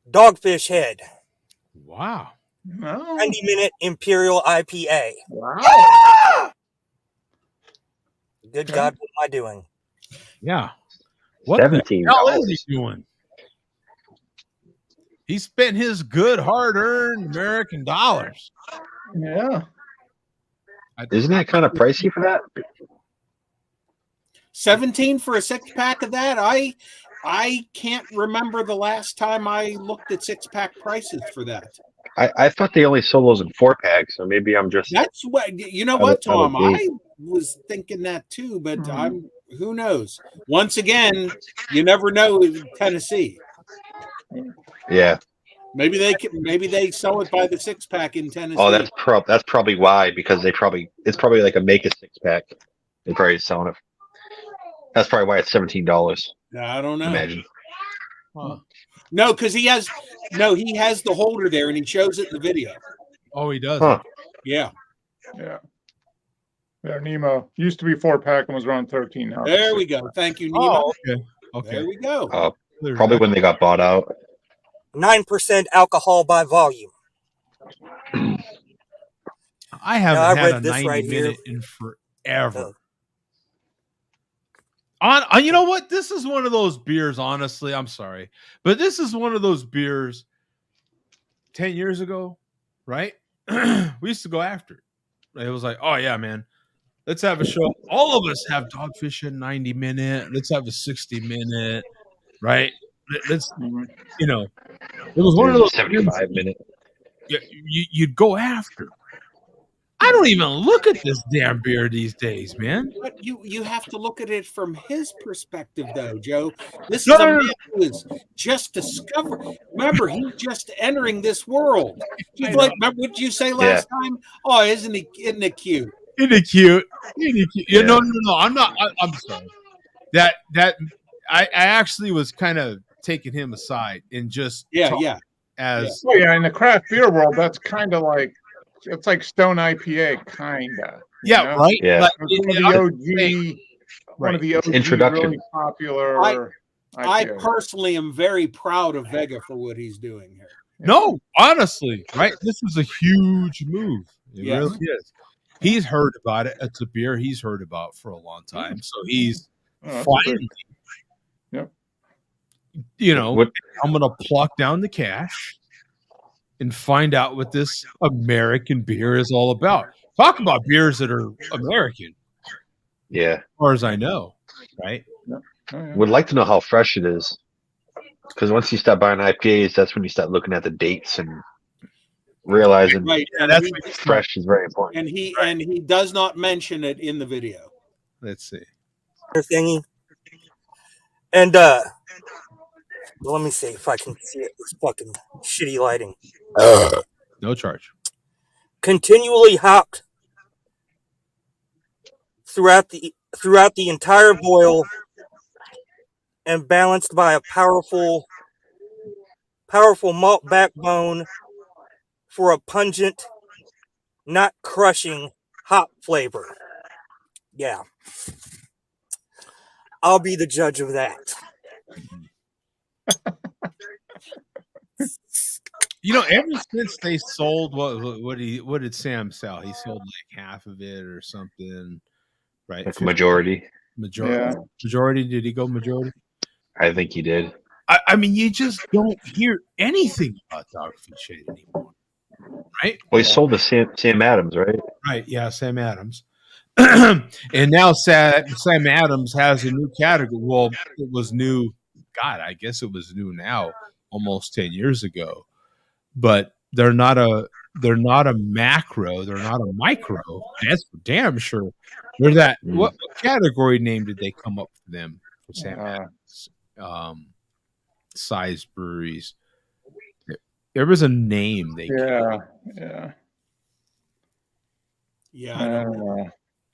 Dogfish Head. Wow. 90-minute Imperial IPA. Wow. Good God, what am I doing? Yeah. What $17. the hell is he doing? He spent his good, hard-earned American dollars. Yeah. Isn't that kind of pricey for that? 17 for a 6-pack of that. I can't remember the last time I looked at 6-pack prices for that. I thought they only sold those in 4-packs, so maybe I'm just. That's what, you know what, Tom? I was thinking that too, but who knows? Once again, you never know in Tennessee. Yeah. Maybe they sell it by the 6-pack in Tennessee. Oh, that's probably why, because it's probably like a make a 6-pack. They're probably selling it. That's probably why it's $17. I don't know. Imagine. Huh. No, because he has the holder there and he shows it in the video. Oh, he does. Huh. Yeah. Yeah. Yeah, Nemo used to be 4-pack and was around 13 now. There we go. Thank you, Nemo. Oh, okay. There we go. Probably when they got bought out. 9% alcohol by volume. I haven't I've had read a this 90 right minute here. in forever. You know what? This is one of those beers, honestly. I'm sorry. But this is one of those beers 10 years ago, right? We used to go after it. It was like, oh, yeah, man. Let's have a show. All of us have Dogfish in 90 minute. Let's have a 60 minute, right? Let's, you know, it was one of those 75 minute. You'd go after. I don't even look at this damn beer these days, man. But you have to look at it from his perspective, though, Joe. This is a man who is just discovering. Remember, he's just entering this world. He's like, remember what you say last time? Oh, isn't it cute? Isn't it cute? Yeah. No. I'm not. I'm sorry. That I actually was kind of taking him aside and just as well, in the craft beer world, that's kind of like. It's like Stone IPA, kinda. Yeah, right. Yeah, like, one of the OG introduction. really popular. I personally am very proud of Vega for what he's doing here. No, honestly, right? This is a huge move. It really is. He's heard about it. It's a beer he's heard about for a long time. So he's finally, you know, I'm going to pluck down the cash and find out what this American beer is all about. Talk about beers that are American. Yeah. As far as I know, right? Would like to know how fresh it is. Because once you start buying IPAs, that's when you start looking at the dates and realizing that's fresh is very important. And he does not mention it in the video. Let's see. Thingy. And well, let me see if I can see it. It's fucking shitty lighting. No charge. Continually hopped throughout the entire boil and balanced by a powerful malt backbone for a pungent, not crushing hop flavor. Yeah. I'll be the judge of that. You know, ever since they sold what did Sam sell? He sold like half of it or something, right? Like majority. Majority. Did he go majority? I think he did. I mean, you just don't hear anything about Dogfish Head anymore, right? Well, he sold to Sam Adams, right? Right. Yeah, Sam Adams. And now Sam Adams has a new category. Well, it was new. God, I guess it was new now, almost 10 years ago. But they're not a macro. They're not a micro. That's for damn sure. They're that. What category name did they come up for them for Sam Adams? Size breweries. There was a name they. Yeah.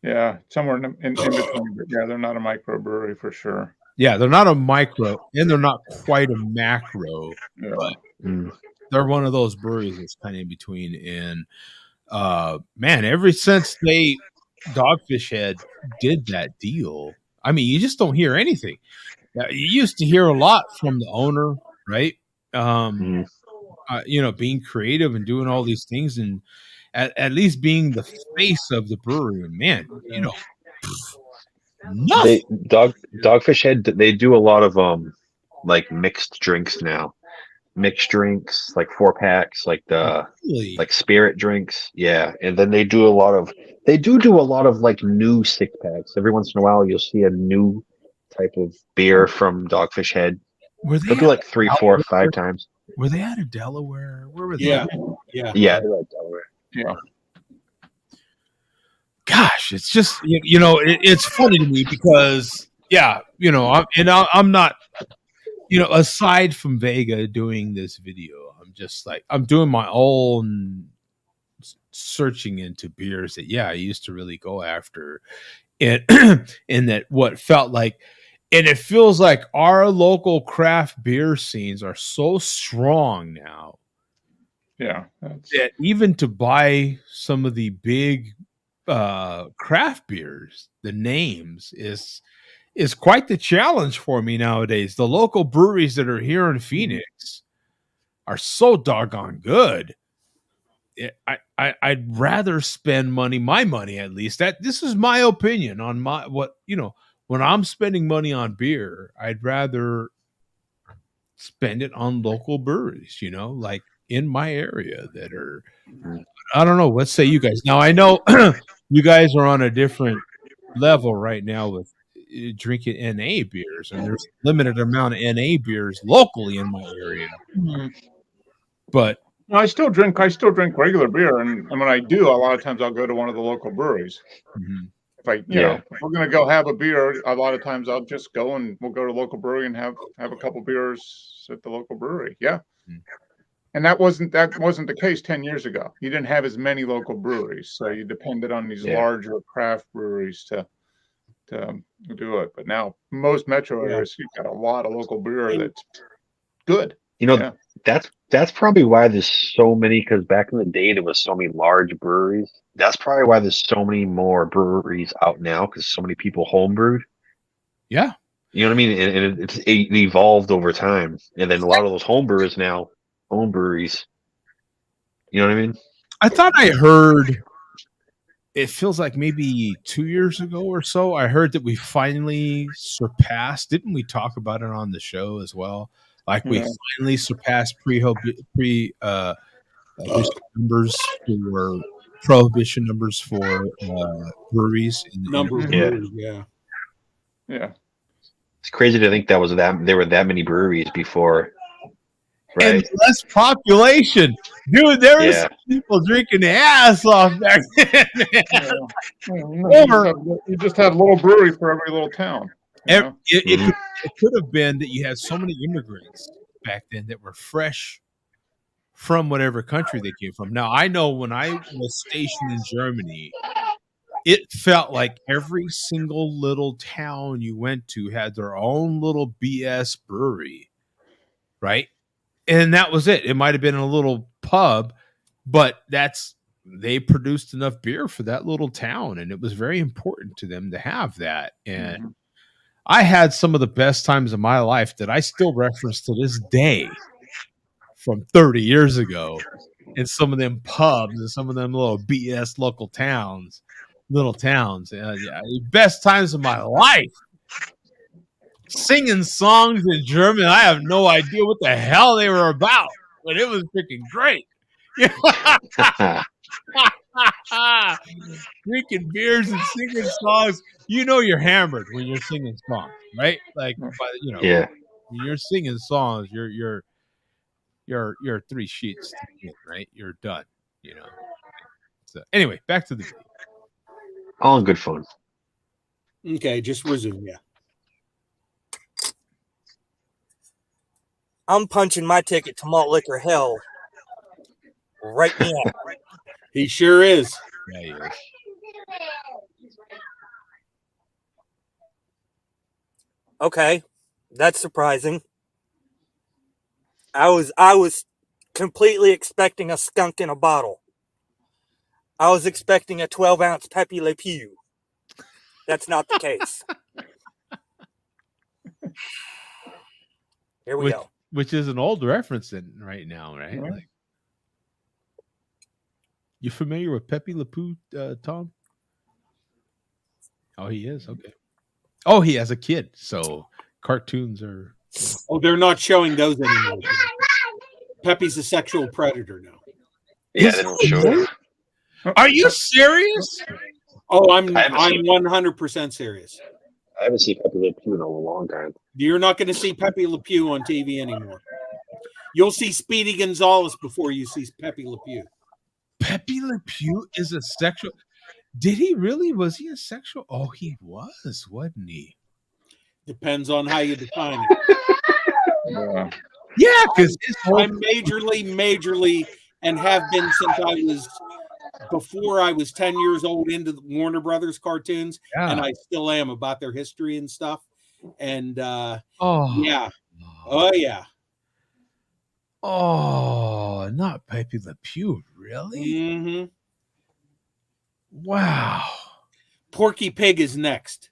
Yeah, somewhere in between. But yeah, they're not a microbrewery for sure. Yeah, they're not a micro, and they're not quite a macro. Yeah. But they're one of those breweries that's kind of in between. And man, ever since Dogfish Head did that deal, I mean, you just don't hear anything. You used to hear a lot from the owner, right? Being creative and doing all these things, and at least being the face of the brewery. And man, nothing. Dogfish Head, they do a lot of like mixed drinks now. Mixed drinks, like 4-packs, like like spirit drinks. Yeah. And then they do a lot of like new 6-packs. Every once in a while you'll see a new type of beer from Dogfish Head. They'll do like 3, 4, 5 times. Were they out of Delaware? Where were they? Yeah. They're out of Delaware. Yeah. Gosh, it's just it's funny to me because I'm not aside from Vega doing this video, I'm just like I'm doing my own searching into beers that I used to really go after, and and that what felt like. And it feels like our local craft beer scenes are so strong now. Yeah. That even to buy some of the big craft beers, the names is quite the challenge for me nowadays. The local breweries that are here in Phoenix are so doggone good. I'd rather spend my money at least. This is my opinion on when I'm spending money on beer, I'd rather spend it on local breweries, like in my area that are, I don't know. What say you guys? Now, I know you guys are on a different level right now with drinking NA beers, and there's a limited amount of NA beers locally in my area. But I still drink regular beer, and when I do, a lot of times I'll go to one of the local breweries. If we're gonna go have a beer, a lot of times I'll just go and we'll go to a local brewery and have a couple beers at the local brewery. Yeah. And that wasn't the case 10 years ago. You didn't have as many local breweries, so you depended on these larger craft breweries to do it. But now most metro areas, you've got a lot of local beer that's good. That's probably why there's so many, because back in the day there was so many large breweries. That's probably why there's so many more breweries out now, because so many people homebrewed. Yeah. You know what I mean? And it evolved over time. And then a lot of those homebrewers now own breweries. You know what I mean? I thought I heard, it feels like maybe 2 years ago or so, I heard that we finally surpassed, didn't we talk about it on the show as well? Like we finally surpassed prohibition numbers for breweries. Yeah. It's crazy to think there were that many breweries before, right? And less population, dude. There was people drinking the ass off back then. You just had a little brewery for every little town. It could have been that you had so many immigrants back then that were fresh from whatever country they came from. Now, I know when I was stationed in Germany, it felt like every single little town you went to had their own little BS brewery, right? And that was it. It might have been a little pub, but they produced enough beer for that little town, and it was very important to them to have that. And I had some of the best times of my life that I still reference to this day from 30 years ago in some of them pubs and some of them little BS little towns. Best times of my life. Singing songs in German. I have no idea what the hell they were about, but it was freaking great. Drinking beers and singing songs. You know you're hammered when you're singing songs, right? Like, Yeah. when you're singing songs, you're 3 sheets in, right? You're done, you know. So anyway, back to the video. All in good fun. Okay, just resume. Yeah. I'm punching my ticket to malt liquor hell right now. He sure is. Yeah, he is. Okay, that's surprising. I was completely expecting a skunk in a bottle. I was expecting a 12-ounce Pepe Le Pew. That's not the case. Here we go. Which is an old reference right now, right? Right. Like, you familiar with Pepe Le Pew, Tom? Oh, he is? Okay. Oh, he has a kid, so cartoons are... Oh, they're not showing those anymore. Pepe's a sexual predator now. Yeah, they don't show it. Are you serious? Oh, I'm 100% serious. I haven't seen Pepe Le Pew in a long time. You're not going to see Pepe Le Pew on TV anymore. You'll see Speedy Gonzalez before you see Pepe Le Pew. Pepe Le Pew is a sexual... Did he really? Was he a sexual? Oh, he was, wasn't he? Depends on how you define it. Yeah, because I'm majorly, and have been since before I was 10 years old into the Warner Brothers cartoons, and I still am, about their history and stuff. And yeah. Oh, yeah. Oh, not Pepe Le Pew, really? Mm-hmm. Wow. Porky Pig is next.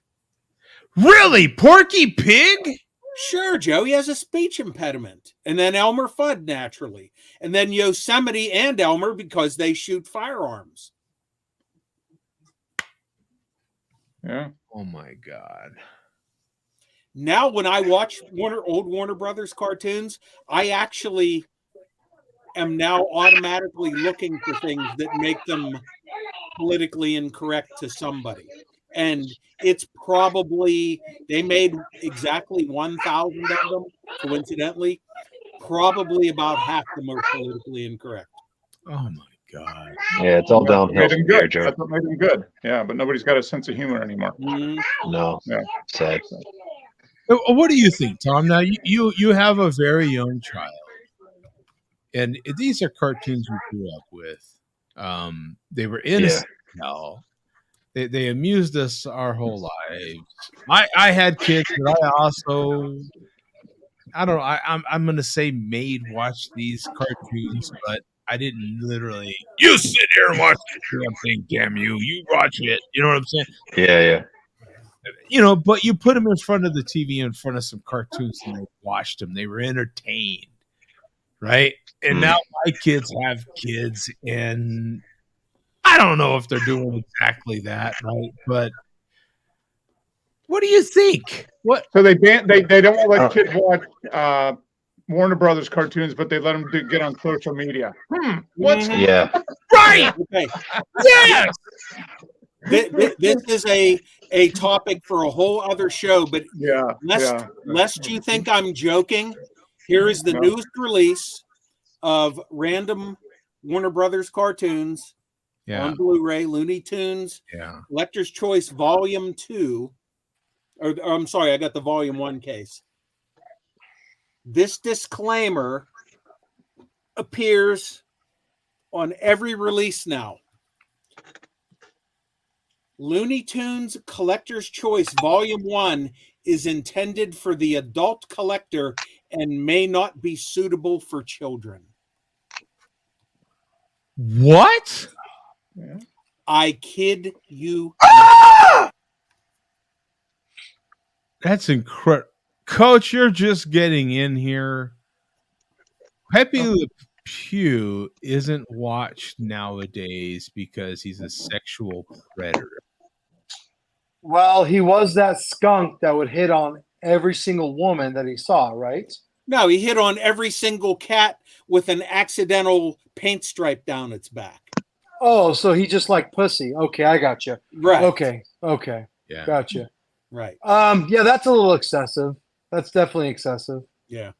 Really? Porky Pig? Sure, Joe. He has a speech impediment. And then Elmer Fudd, naturally. And then Yosemite and Elmer, because they shoot firearms. Yeah. Oh, my God. Now, when I watch old Warner Brothers cartoons, I actually am now automatically looking for things that make them politically incorrect to somebody. And it's probably, they made exactly 1,000 of them, coincidentally. Probably about half of them are politically incorrect. Oh, my God. Yeah, it's all downhill. Made him good. Joe. That's what made him good. Yeah, but nobody's got a sense of humor anymore. No. Yeah. Sad. What do you think, Tom? Now, you have a very young child. And these are cartoons we grew up with. They were innocent. No. They amused us our whole lives. I had kids, but I also, I don't know, I'm going to say made watch these cartoons, but I didn't literally, you sit here and watch the damn thing, damn you. You watch it. You know what I'm saying? Yeah. You know, but you put them in front of the TV in front of some cartoons and they watched them. They were entertained, right? And now my kids have kids, and I don't know if they're doing exactly that, right? But what do you think? What? So they don't let kids watch Warner Brothers cartoons, but they let them get on social media. What's right? Okay. Yes. This is a topic for a whole other show, but lest you think I'm joking, here is the newest release of random Warner Brothers cartoons on Blu-ray, Looney Tunes, Collector's Choice Volume 2. Or I'm sorry, I got the Volume 1 case. This disclaimer appears on every release now. Looney Tunes Collector's Choice Volume 1 is intended for the adult collector and may not be suitable for children. What? I kid you. That's incredible. Coach, you're just getting in here. Pepe Le Pew isn't watched nowadays because he's a sexual predator. Well, he was that skunk that would hit on every single woman that he saw, right? No, he hit on every single cat with an accidental paint stripe down its back. Oh, so he just like pussy. Okay, I got you. Right. Okay. Yeah. Gotcha. Right. Yeah, that's a little excessive. That's definitely excessive. Yeah.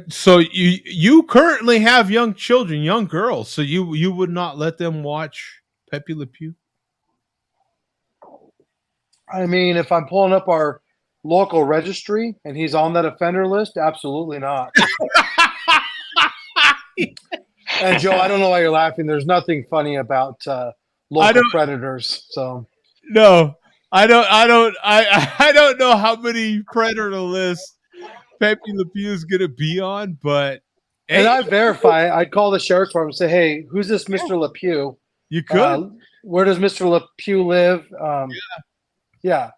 So you currently have young children, young girls. So you would not let them watch Pepe Le Pew? I mean, if I'm pulling up our local registry and he's on that offender list, absolutely not. And Joe, I don't know why you're laughing. There's nothing funny about local predators. So no, I don't know how many predator lists Pepe Le Pew is gonna be on, but and I verify. I'd call the sheriff's department and say, "Hey, who's this Mr. Le Pew? You could. Where does Mr. Le Pew live?" Yeah.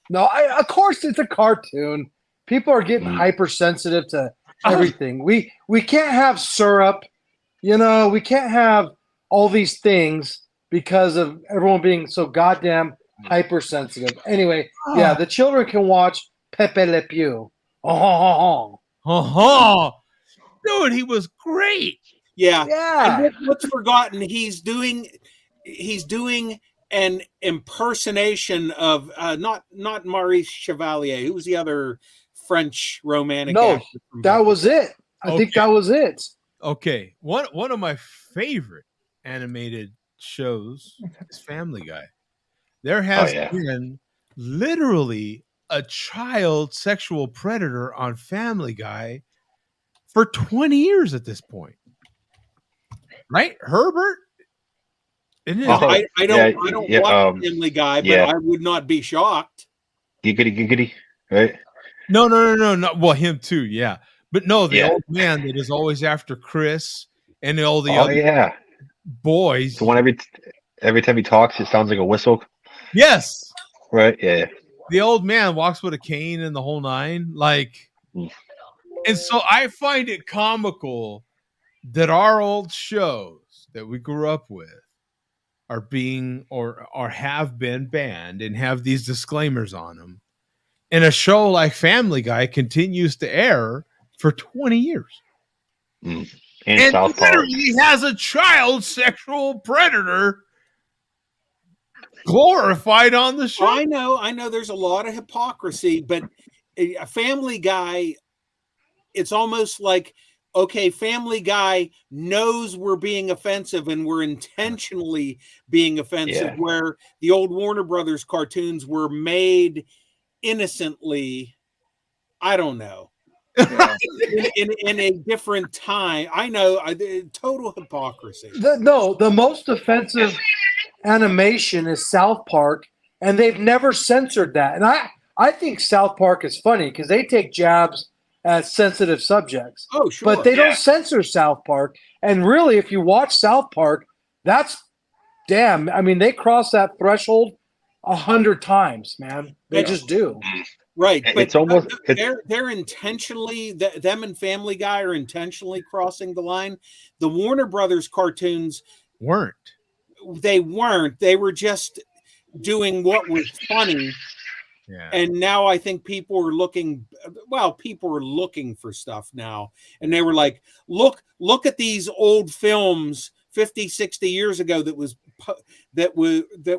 No, of course it's a cartoon. People are getting hypersensitive to everything. We can't have syrup. We can't have all these things because of everyone being so goddamn hypersensitive. Anyway, yeah, the children can watch Pepe Le Pew. Dude, he was great. Yeah. Yeah. And what's forgotten? He's doing an impersonation of not Maurice Chevalier. Who was the other French romantic actor? That was it. I think that was it. Okay. One of my favorite animated shows is Family Guy. There has been literally a child sexual predator on Family Guy for 20 years at this point. Right, Herbert? I don't watch Family Guy, but I would not be shocked. Giggity, right? No. Well, him too, yeah. But no, the old man that is always after Chris and all the other boys. The one every time he talks, it sounds like a whistle. Yes. Right. Yeah. The old man walks with a cane and the whole nine, and so I find it comical that our old shows that we grew up with are being or have been banned and have these disclaimers on them. And a show like Family Guy continues to air for 20 years. And South Park has a child sexual predator glorified on the show. I know there's a lot of hypocrisy, but a Family Guy, it's almost like, okay, Family Guy knows we're being offensive and we're intentionally being offensive, where the old Warner Brothers cartoons were made innocently. I don't know. In a different time. I know, total hypocrisy. The most offensive animation is South Park, and they've never censored that. And I think South Park is funny because they take jabs at sensitive subjects. Oh, sure. But they don't censor South Park. And really, if you watch South Park, that's damn. I mean, they cross that threshold 100 times, man. They just do. Right, but it's almost they're intentionally, them and Family Guy are intentionally crossing the line. The Warner Brothers cartoons weren't. They weren't. They were just doing what was funny. Yeah. And now I think people are looking for stuff now. And they were like, look at these old films 50, 60 years ago that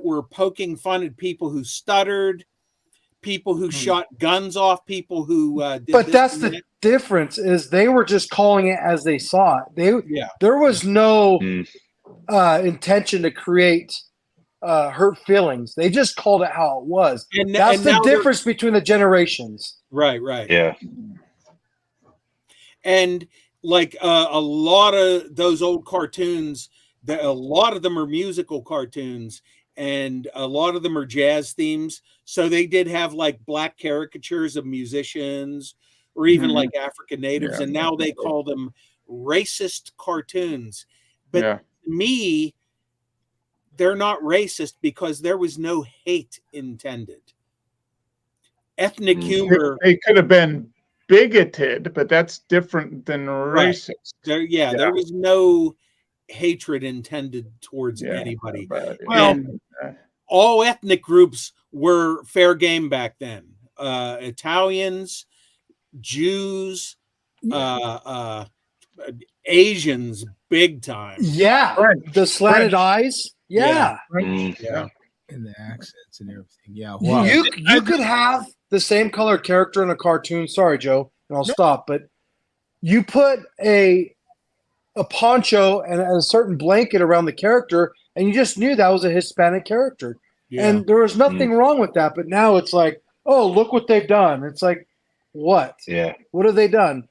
were poking fun at people who stuttered, people who shot guns off, people who but that's the difference, is they were just calling it as they saw it. There was no intention to create hurt feelings. They just called it how it was. That's the difference between the generations. Right. Yeah. And like a lot of those old cartoons, a lot of them are musical cartoons, and a lot of them are jazz themes. So they did have like black caricatures of musicians or even like African natives. And now they call them racist cartoons. But to me, they're not racist because there was no hate intended. Ethnic humor. They could have been bigoted, but that's different than racist. Right. There was no hatred intended towards anybody. All ethnic groups were fair game back then. Italians, Jews, Asians, big time. Yeah, French. the slanted eyes. Yeah, French. Mm. Yeah. the slanted eyes. Yeah, Yeah. And the accents and everything. Yeah. You Wow. you could have the same color character in a cartoon. Sorry, Joe, and I'll stop. But you put a poncho and a certain blanket around the character, and you just knew that was a Hispanic character. Yeah. And there was nothing wrong with that. But now it's like, oh, look what they've done. It's like, what? Yeah. What have they done?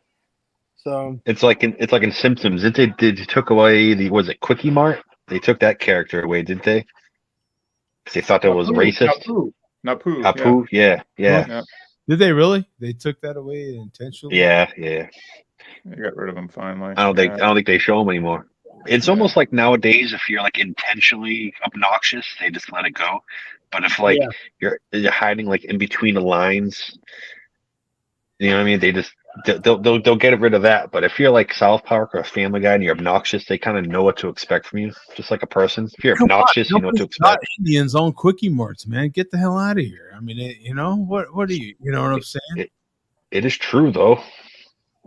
So It's like in Simpsons. They took away was it Quickie Mart? They took that character away, didn't they? 'Cause they thought that was racist. Napu. Apu, yeah. Yeah. Did they really? They took that away intentionally? Yeah. They got rid of him finally. I don't think they show them anymore. It's almost like nowadays, if you're like intentionally obnoxious, they just let it go. But if like you're hiding like in between the lines, you know what I mean? They'll get rid of that. But if you're like South Park or a Family Guy and you're obnoxious, they kind of know what to expect from you, just like a person. If you're obnoxious, you know what to expect. Indians own Quickie Marts, man. Get the hell out of here. I mean, what are you? You know what I'm saying? It is true though.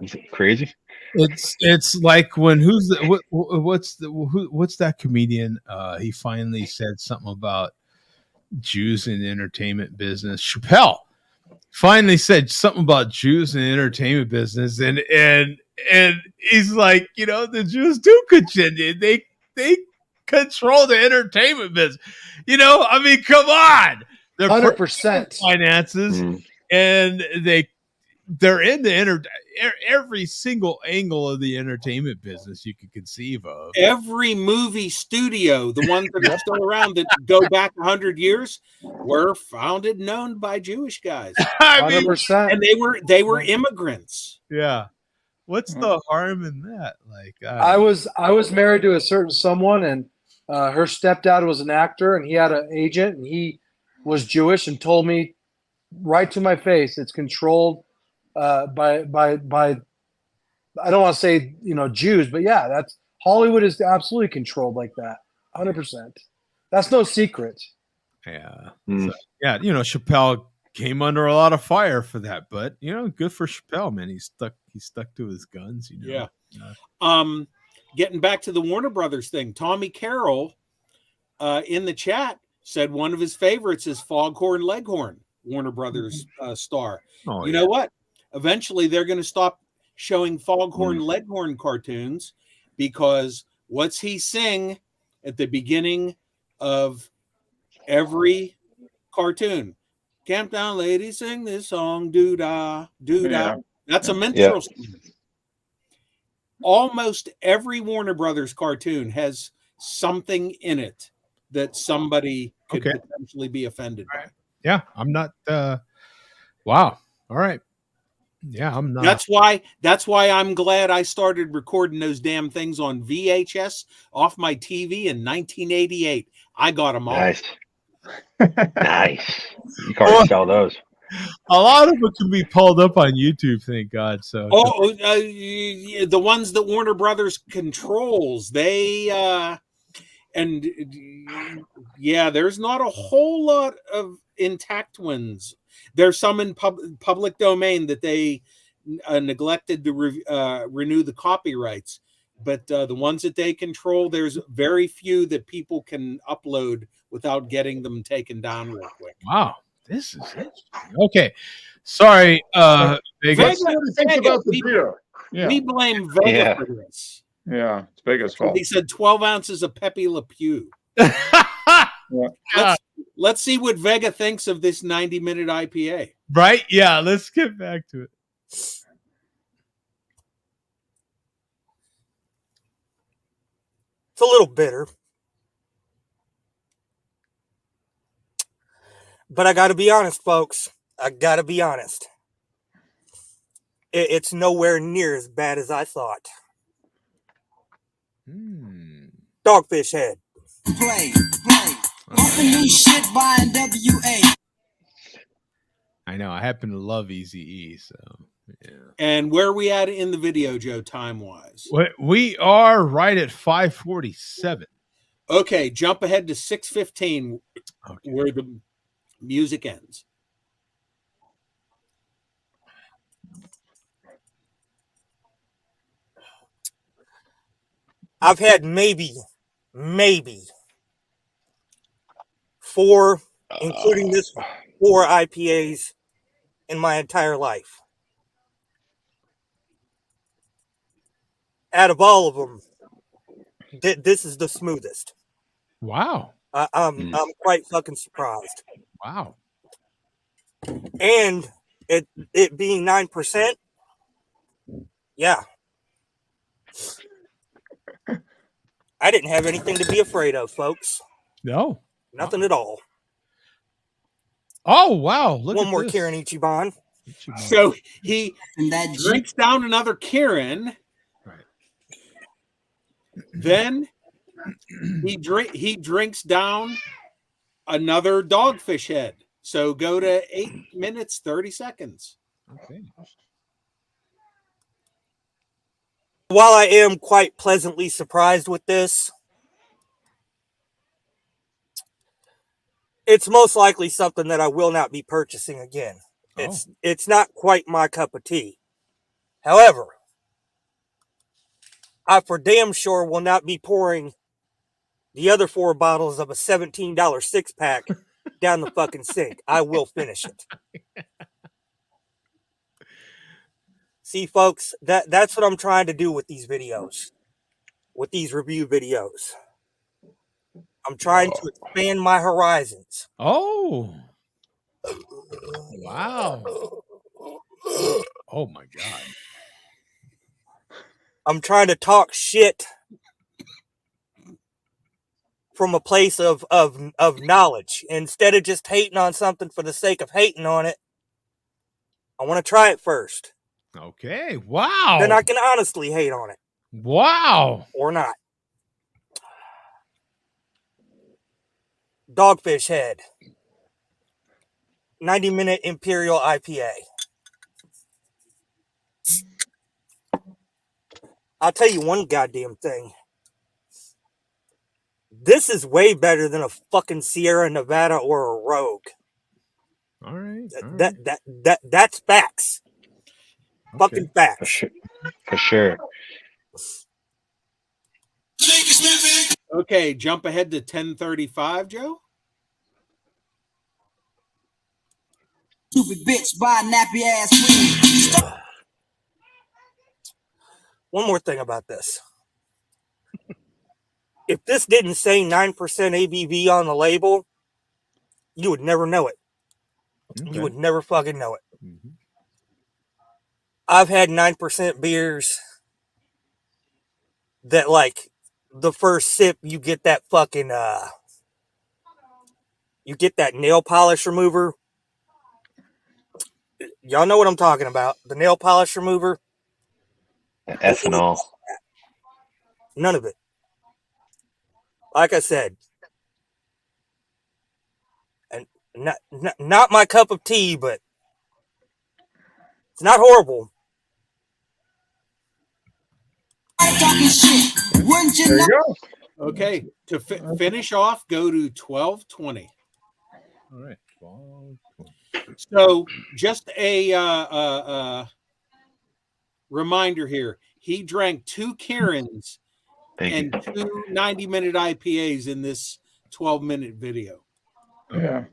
Is it crazy? It's like when what's that comedian? He finally said something about Jews in the entertainment business. Chappelle finally said something about Jews in the entertainment business, and he's like, the Jews do continue. They control the entertainment business. I mean, come on, they're 100% finances, and they're in the every single angle of the entertainment business you could conceive of. Every movie studio, the ones that are still around that go back 100 years, were founded and owned by Jewish guys. 100%. And they were immigrants. Yeah. What's the harm in that? Like, I was married to a certain someone, and her stepdad was an actor, and he had an agent, and he was Jewish, and told me right to my face, it's controlled by I don't want to say Jews, but yeah, that's Hollywood is absolutely controlled like that, 100%. That's no secret. Yeah, so, yeah. Chappelle came under a lot of fire for that, but good for Chappelle, man. He stuck to his guns. Yeah. Getting back to the Warner Brothers thing, Tommy Carroll in the chat said one of his favorites is Foghorn Leghorn, Warner Brothers star. Oh, you know what? Eventually, they're going to stop showing Foghorn Leghorn cartoons, because what's he sing at the beginning of every cartoon? Camp Down Ladies sing this song, doo-dah, doo-dah. That's a minstrel song. Almost every Warner Brothers cartoon has something in it that somebody could potentially be offended by. Yeah, I'm not. Wow. All right. Yeah, I'm not. That's why I'm glad I started recording those damn things on VHS off my TV in 1988. I got them all. Nice. Nice. You can already sell those. A lot of it can be pulled up on YouTube, thank God. So, the ones that Warner Brothers controls, there's not a whole lot of intact ones. There's some in public domain that they neglected to renew the copyrights, but the ones that they control, there's very few that people can upload without getting them taken down real quick. Wow, this is interesting. Okay, sorry, Vegas. We blame Vega for this. Yeah, it's Vega's fault. He said 12 ounces of Pepe Le Pew. Let's see what Vega thinks of this 90-minute IPA. Right? Yeah, let's get back to it. It's a little bitter. But I got to be honest, folks. I got to be honest. It's nowhere near as bad as I thought. Dogfish Head. Play. Open new shit by NWA. I know. I happen to love Eazy-E, so yeah. And where are we at in the video, Joe, time-wise? We are right at 5:47. Okay, jump ahead to 6:15, where the music ends. I've had maybe 4, including this 4 IPAs in my entire life. Out of all of them, this is the smoothest. Wow. I'm quite fucking surprised. Wow. And it being 9%, yeah. I didn't have anything to be afraid of, folks. No. Nothing at all. Oh, wow. Look One at more this. Kirin Ichiban. So he drinks down another Kirin. Right. Then he drinks down another Dogfish Head. So go to 8 minutes, 30 seconds. Okay. While I am quite pleasantly surprised with this, it's most likely something that I will not be purchasing again. It's not quite my cup of tea. However, I for damn sure will not be pouring the other 4 bottles of a $17 6-pack down the fucking sink. I will finish it. See, folks, that's what I'm trying to do with these videos, with these review videos. I'm trying to expand my horizons. Oh. Wow. Oh, my God. I'm trying to talk shit from a place of knowledge. Instead of just hating on something for the sake of hating on it, I want to try it first. Okay. Wow. Then I can honestly hate on it. Wow. Or not. Dogfish Head. 90-minute Imperial IPA. I'll tell you one goddamn thing. This is way better than a fucking Sierra Nevada or a Rogue. All right. That's facts. Okay. Fucking facts. For sure. Okay, jump ahead to 10:35, Joe. Stupid bitch, buy nappy ass weed. One more thing about this. If this didn't say 9% ABV on the label, you would never know it. Okay. You would never fucking know it. Mm-hmm. I've had 9% beers that, like, the first sip, you get that fucking, you get that nail polish remover. Y'all know what I'm talking about. The nail polish remover. Ethanol. None of it. Like I said, and not my cup of tea, but it's not horrible. There you go. Okay, to finish off, go to 12:20. All right. 12:20. So just a reminder here. He drank 2 Kirins and 2 90-minute IPAs in this 12-minute video. Yeah.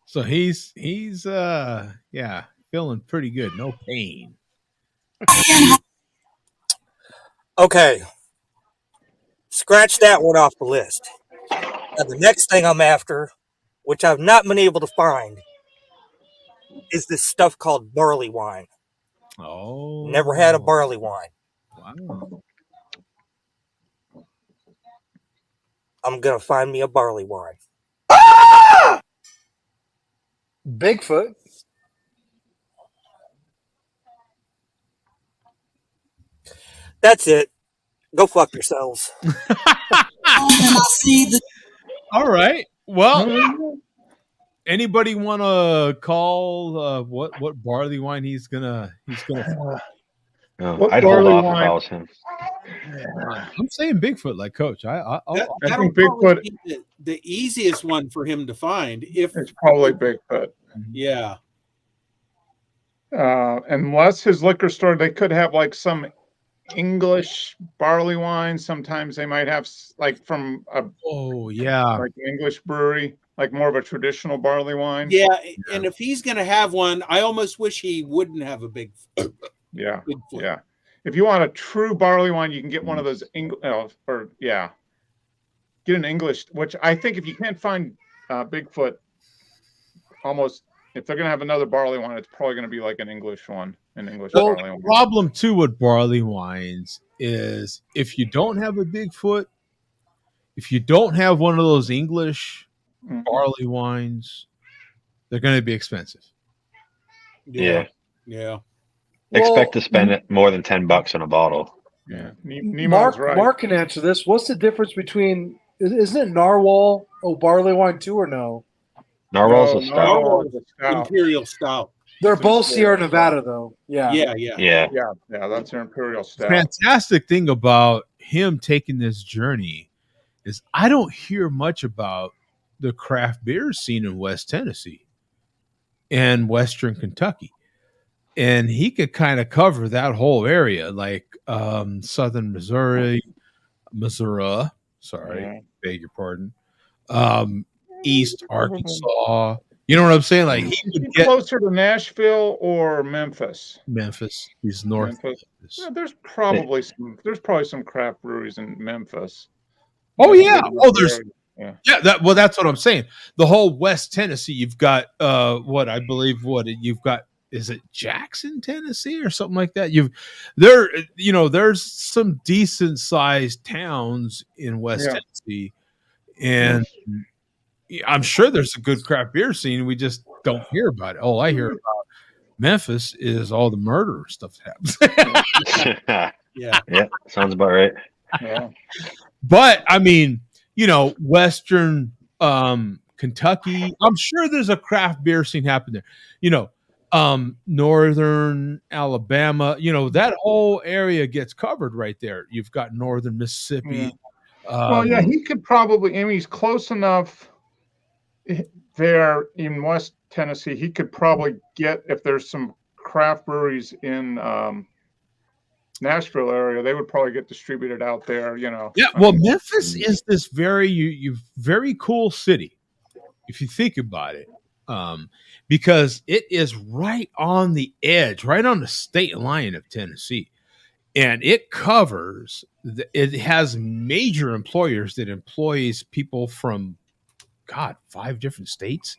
So he's feeling pretty good. No pain. Okay. Scratch that one off the list. Now the next thing I'm after, which I've not been able to find, is this stuff called barley wine. Oh. Never had a barley wine. Wow. I'm going to find me a barley wine. Bigfoot. That's it. Go fuck yourselves. All right. Well, anybody want to call what barley wine he's gonna? I'd hold off if I was him. I'm saying Bigfoot, like Coach. I think Bigfoot be the easiest one for him to find. If it's probably Bigfoot. Yeah. Unless his liquor store, they could have like some English barley wine. Sometimes they might have like from a like an English brewery, like more of a traditional barley wine. Yeah, and if he's going to have one, I almost wish he wouldn't have a big. Yeah, Bigfoot. yeah. If you want a true barley wine, you can get one of those get an English. Which I think if you can't find Bigfoot, almost if they're going to have another barley wine, it's probably going to be like an English one, barley wine. The problem too with barley wines is if you don't have a Bigfoot, if you don't have one of those English barley wines, they're going to be expensive. Yeah. Expect to spend it more than $10 on a bottle. Yeah, Mark can answer this. What's the difference between? Isn't it Narwhal barley wine too, or no? Narwhal's a stout. Narwhal's a stout. Imperial stout. They're both Sierra Nevada, though. Yeah. That's their Imperial stout. Fantastic thing about him taking this journey is I don't hear much about the craft beer scene in West Tennessee and Western Kentucky. And he could kind of cover that whole area, like Southern Missouri, beg your pardon, East Arkansas. You know what I'm saying? Like he could get closer to Nashville or Memphis. He's north. Memphis. Yeah, there's probably some craft breweries in Memphis. Oh yeah. Oh, there's that's what I'm saying. The whole West Tennessee, you've got you've got. Is it Jackson, Tennessee, or something like that? There's some decent sized towns in West Tennessee, and I'm sure there's a good craft beer scene. We just don't hear about it. All I hear about Memphis is all the murder stuff that happens. Yeah, sounds about right. Yeah. But I mean, Western Kentucky, I'm sure there's a craft beer scene happening there. Northern Alabama, that whole area gets covered right there. You've got northern Mississippi. He could probably, he's close enough there in West Tennessee. He could probably get, if there's some craft breweries in Nashville area, they would probably get distributed out there, Yeah, Memphis is this very cool city, if you think about it. Because it is right on the edge, right on the state line of Tennessee. And it covers, it has major employers that employs people from, 5 different states,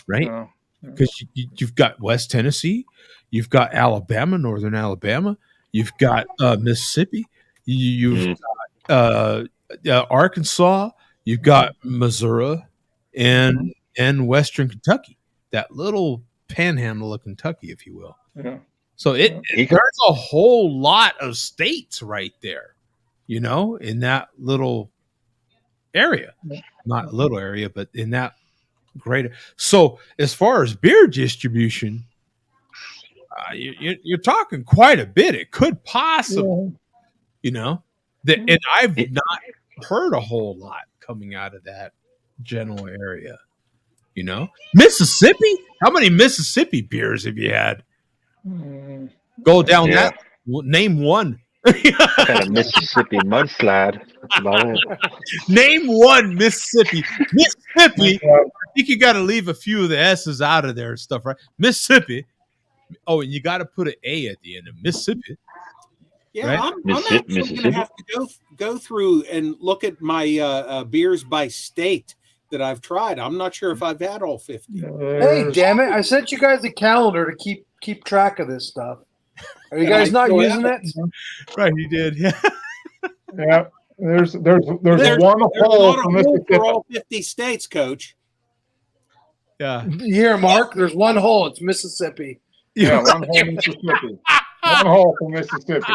right? Because you've got West Tennessee, you've got Alabama, Northern Alabama, you've got Mississippi, you've got Arkansas, you've got Missouri, and Western Kentucky, that little panhandle of Kentucky, if you will. Yeah. So there's a whole lot of states right there, in that little area. Not a little area, but in that greater. So as far as beer distribution, you're talking quite a bit. It could possibly, and I've not heard a whole lot coming out of that general area. Mississippi? How many Mississippi beers have you had? Go down that. Name one. Kind of Mississippi mudslide. That's about it. Name one Mississippi. I think you got to leave a few of the S's out of there and stuff, right? Mississippi. Oh, and you got to put an A at the end of Mississippi. Yeah, right? I'm actually going to have to go through and look at my beers by state that I've tried. I'm not sure if I've had all 50. Hey, damn it! I sent you guys a calendar to keep track of this stuff. Are you guys not using it? Right, you did. Yeah. Yeah. There's one hole for all 50 states, Coach. Yeah. Here, Mark. There's one hole. It's Mississippi. Yeah, one hole Mississippi. One hole for Mississippi.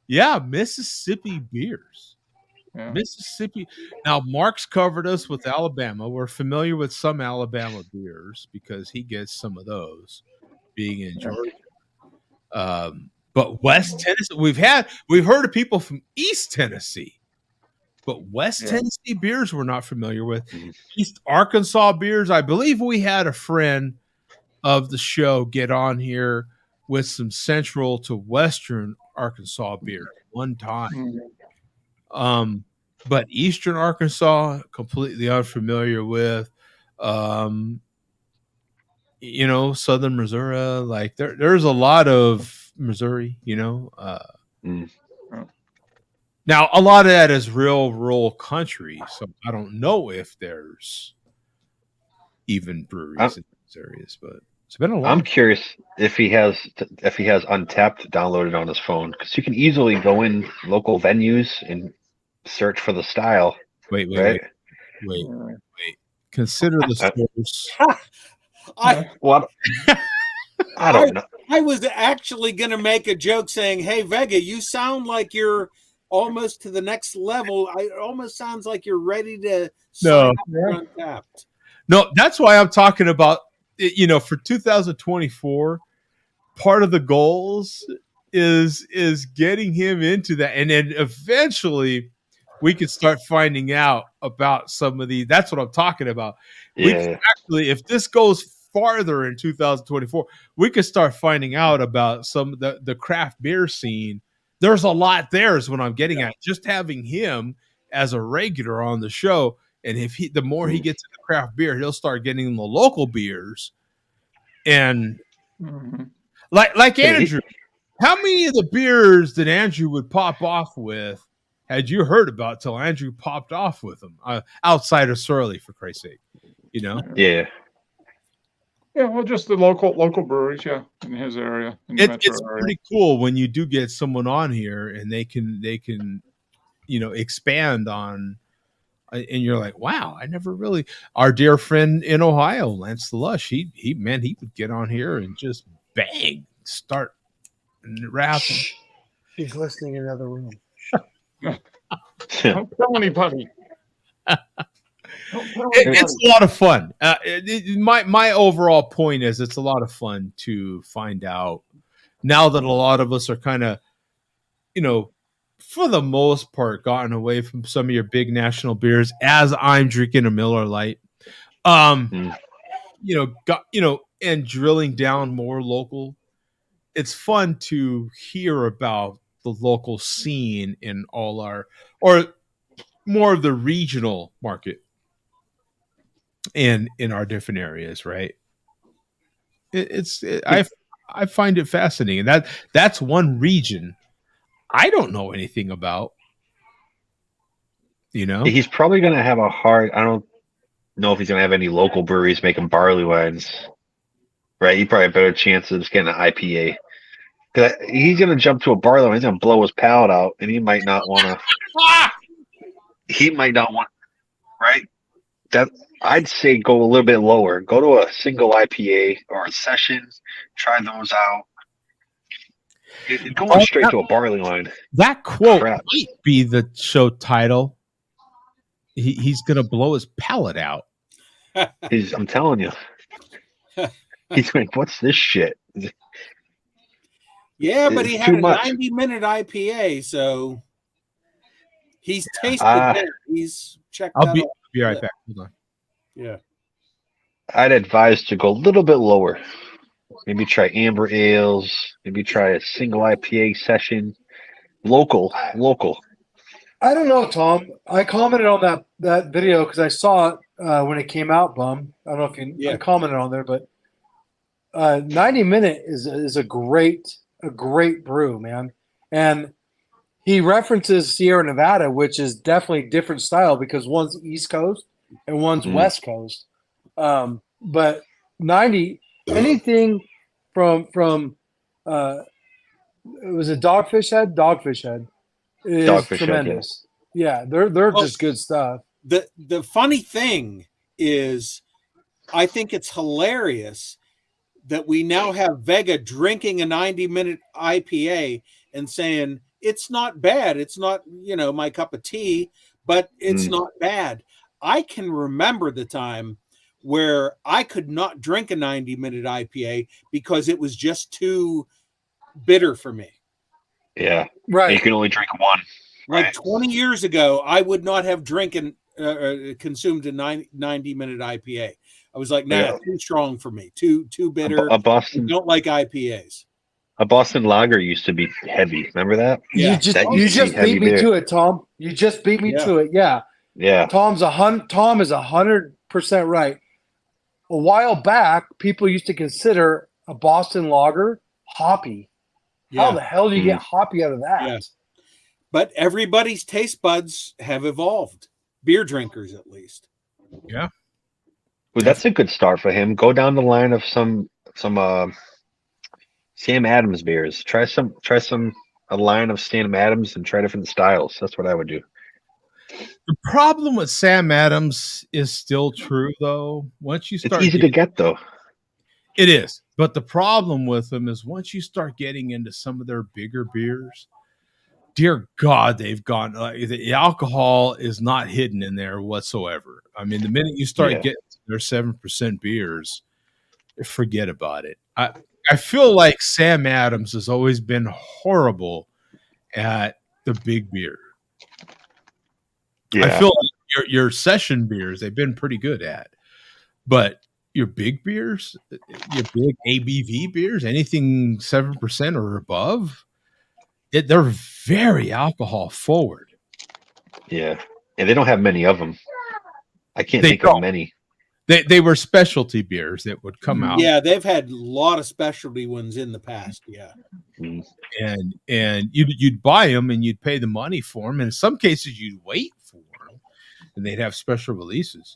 Yeah, Mississippi beers. Yeah. Mississippi. Now, Mark's covered us with Alabama. We're familiar with some Alabama beers because he gets some of those, being in Georgia. But West Tennessee, we've heard of people from East Tennessee, but West Tennessee beers we're not familiar with. East Arkansas beers. I believe we had a friend of the show get on here with some Central to Western Arkansas beer one time. Mhm. But Eastern Arkansas, completely unfamiliar with. Southern Missouri, like there's a lot of Missouri, Mm. Now a lot of that is real rural country, so I don't know if there's even breweries in these areas, but it's been a long. I'm curious if he has Untapped downloaded on his phone, because you can easily go in local venues and search for the style. Wait. Consider the source. I don't know. I was actually going to make a joke saying, "Hey, Vega, you sound like you're almost to the next level. It almost sounds like you're ready to sign up for Untapped." No, that's why I'm talking about. For 2024, part of the goals is getting him into that, and then eventually we could start finding out about some of these. That's what I'm talking about. Yeah. We can actually, if this goes farther in 2024, we could start finding out about some of the craft beer scene. There's a lot there is what I'm getting at. Just having him as a regular on the show, and the more he gets into craft beer, he'll start getting the local beers. And like Andrew, how many of the beers that Andrew would pop off with had you heard about till Andrew popped off with them outside of Surly, for Christ's sake? Yeah. Yeah, well, just the local breweries, in his area, in the metro It's area. pretty cool when you do get someone on here and they can expand on, and you're like, wow, I never really. Our dear friend in Ohio, Lance the Lush, he would get on here and just bang, start rapping. He's listening in another room. Don't tell anybody. It's a lot of fun. My overall point is it's a lot of fun to find out now that a lot of us are kind of, for the most part, gotten away from some of your big national beers. As I'm drinking a Miller Lite, and drilling down more local. It's fun to hear about the local scene in or more of the regional market in our different areas, right? I find it fascinating. That's one region I don't know anything about. He's probably going to have a hard. I don't know if he's going to have any local breweries making barley wines, right? He probably have better chances getting an IPA. Because he's going to jump to a barley wine, he's going to blow his palate out, and he might not want to. Right? That I'd say go a little bit lower. Go to a single IPA or a session. Try those out. Going straight to a barley wine. That quote might be the show title. He's going to blow his palate out. I'm telling you. He's like, what's this shit? Yeah, but he had a 90-minute IPA, so he's tasted that. He's checked out. I'll be right back. Hold on. Yeah. I'd advise to go a little bit lower. Maybe try amber ales. Maybe try a single IPA session. Local. I don't know, Tom. I commented on that video because I saw it when it came out, Bum. I don't know if I commented on there, but 90-minute is a great brew, man. And he references Sierra Nevada, which is definitely different style because one's East Coast and one's West Coast. But 90, anything from it was a Dogfish Head. Dogfish Head is tremendous. Yeah, they're just good stuff. The funny thing is, I think it's hilarious that we now have Vega drinking a 90-minute IPA and saying it's not bad. It's not, my cup of tea, but it's not bad. I can remember the time where I could not drink a 90-minute IPA because it was just too bitter for me. Yeah. Right. You can only drink one. Like 20 years ago, I would not have consumed a 90-minute IPA. I was like, too strong for me. Too bitter. A Boston. I don't like IPAs. A Boston Lager used to be heavy. Remember that? Yeah. You just beat me to it, Tom. You just beat me to it. Yeah. Yeah. Tom is 100% right. A while back, people used to consider a Boston Lager hoppy. How the hell do you get hoppy out of that? Yeah. But everybody's taste buds have evolved. Beer drinkers, at least. Yeah. Well, that's a good start for him. Go down the line of some Sam Adams beers. Try a line of Sam Adams and try different styles. That's what I would do. The problem with Sam Adams is still true, though. Once you start, it's easy to get, though. It is, but the problem with them is once you start getting into some of their bigger beers, dear God, they've gone. The alcohol is not hidden in there whatsoever. I mean, the minute you start getting their 7% beers, forget about it. I feel like Sam Adams has always been horrible at the big beer. Yeah. I feel like your session beers they've been pretty good at, but your big beers, your big ABV beers, anything 7% or above, they're very alcohol forward. Yeah, and they don't have many of them. I can't think of many. They were specialty beers that would come out. Yeah, they've had a lot of specialty ones in the past. Yeah, and you'd buy them and you'd pay the money for them, and in some cases you'd wait for them, and they'd have special releases.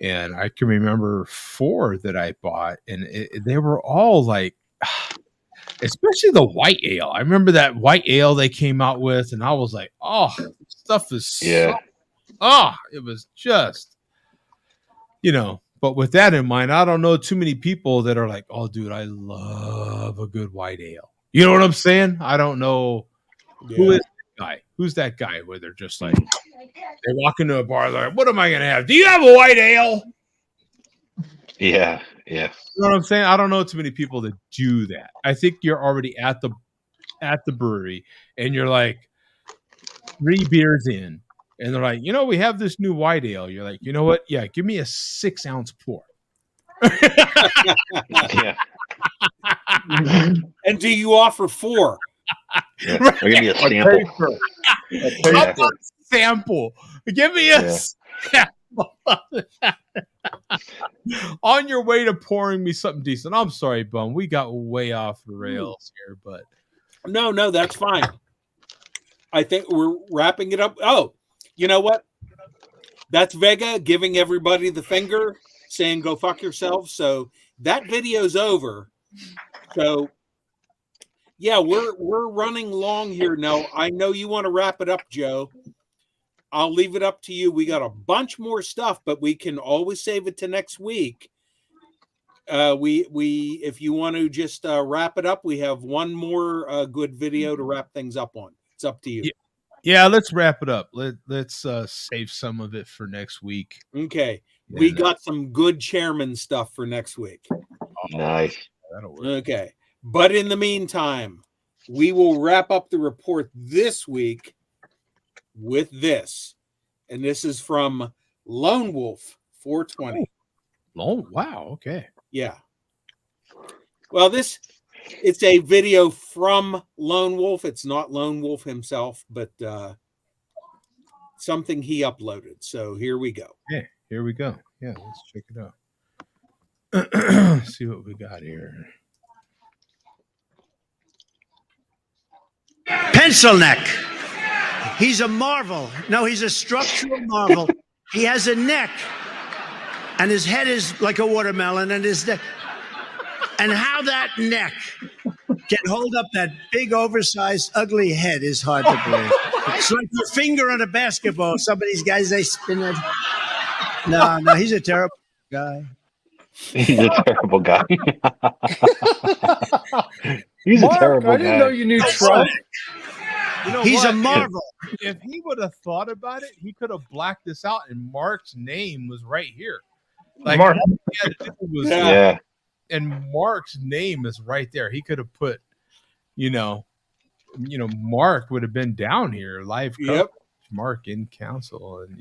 And I can remember 4 that I bought, and they were all like, especially the white ale. I remember that white ale they came out with, and I was like, oh, this stuff is it was just, but with that in mind, I don't know too many people that are like, oh, dude, I love a good white ale. You know what I'm saying? I don't know who is that guy. Who's that guy where they're just like, they walk into a bar, they're like, what am I going to have? Do you have a white ale? Yeah. You know what I'm saying? I don't know too many people that do that. I think you're already at the brewery and you're like 3 beers in and they're like, we have this new white ale. You're like, you know what? Yeah, give me a 6-ounce pour. Yeah. And do you offer 4? Yeah. Or give me a sample. How about sample? Give me a sample. On your way to pouring me something decent. I'm sorry, Bum. We got way off the rails here, but no, that's fine. I think we're wrapping it up. Oh, you know what? That's Vega giving everybody the finger, saying "Go fuck yourself." So that video's over. So yeah, we're running long here now. I know you want to wrap it up, Joe. I'll leave it up to you. We got a bunch more stuff, but we can always save it to next week. We if you want to just wrap it up, we have one more good video to wrap things up on. It's up to you. Yeah, let's wrap it up. Let's save some of it for next week. Okay. Yeah, we got some good chairman stuff for next week. Nice. That'll work. Okay. But in the meantime, we will wrap up the report this week with this. And this is from Lone Wolf 420. Wow. Okay. Yeah. Well, it's a video from Lone Wolf. It's not Lone Wolf himself, but something he uploaded. So here we go. Yeah, here we go. Yeah, let's check it out. See what we got here. Pencil neck. He's a marvel. No, he's a structural marvel. He has a neck, and his head is like a watermelon, and his neck. And how that neck can hold up that big, oversized, ugly head is hard to believe. It's like your finger on a basketball. Some of these guys, they spin it. No, he's a terrible guy. He's a terrible guy. He's Mark, a terrible guy. I didn't know you knew Trump. He's a marvel. If he would have thought about it, he could have blacked this out, and Mark's name was right here. Like Mark. all he had to do was, Yeah. And Mark's name is right there. He could have put, Mark would have been down here, live coverage, Yep. Mark in council, and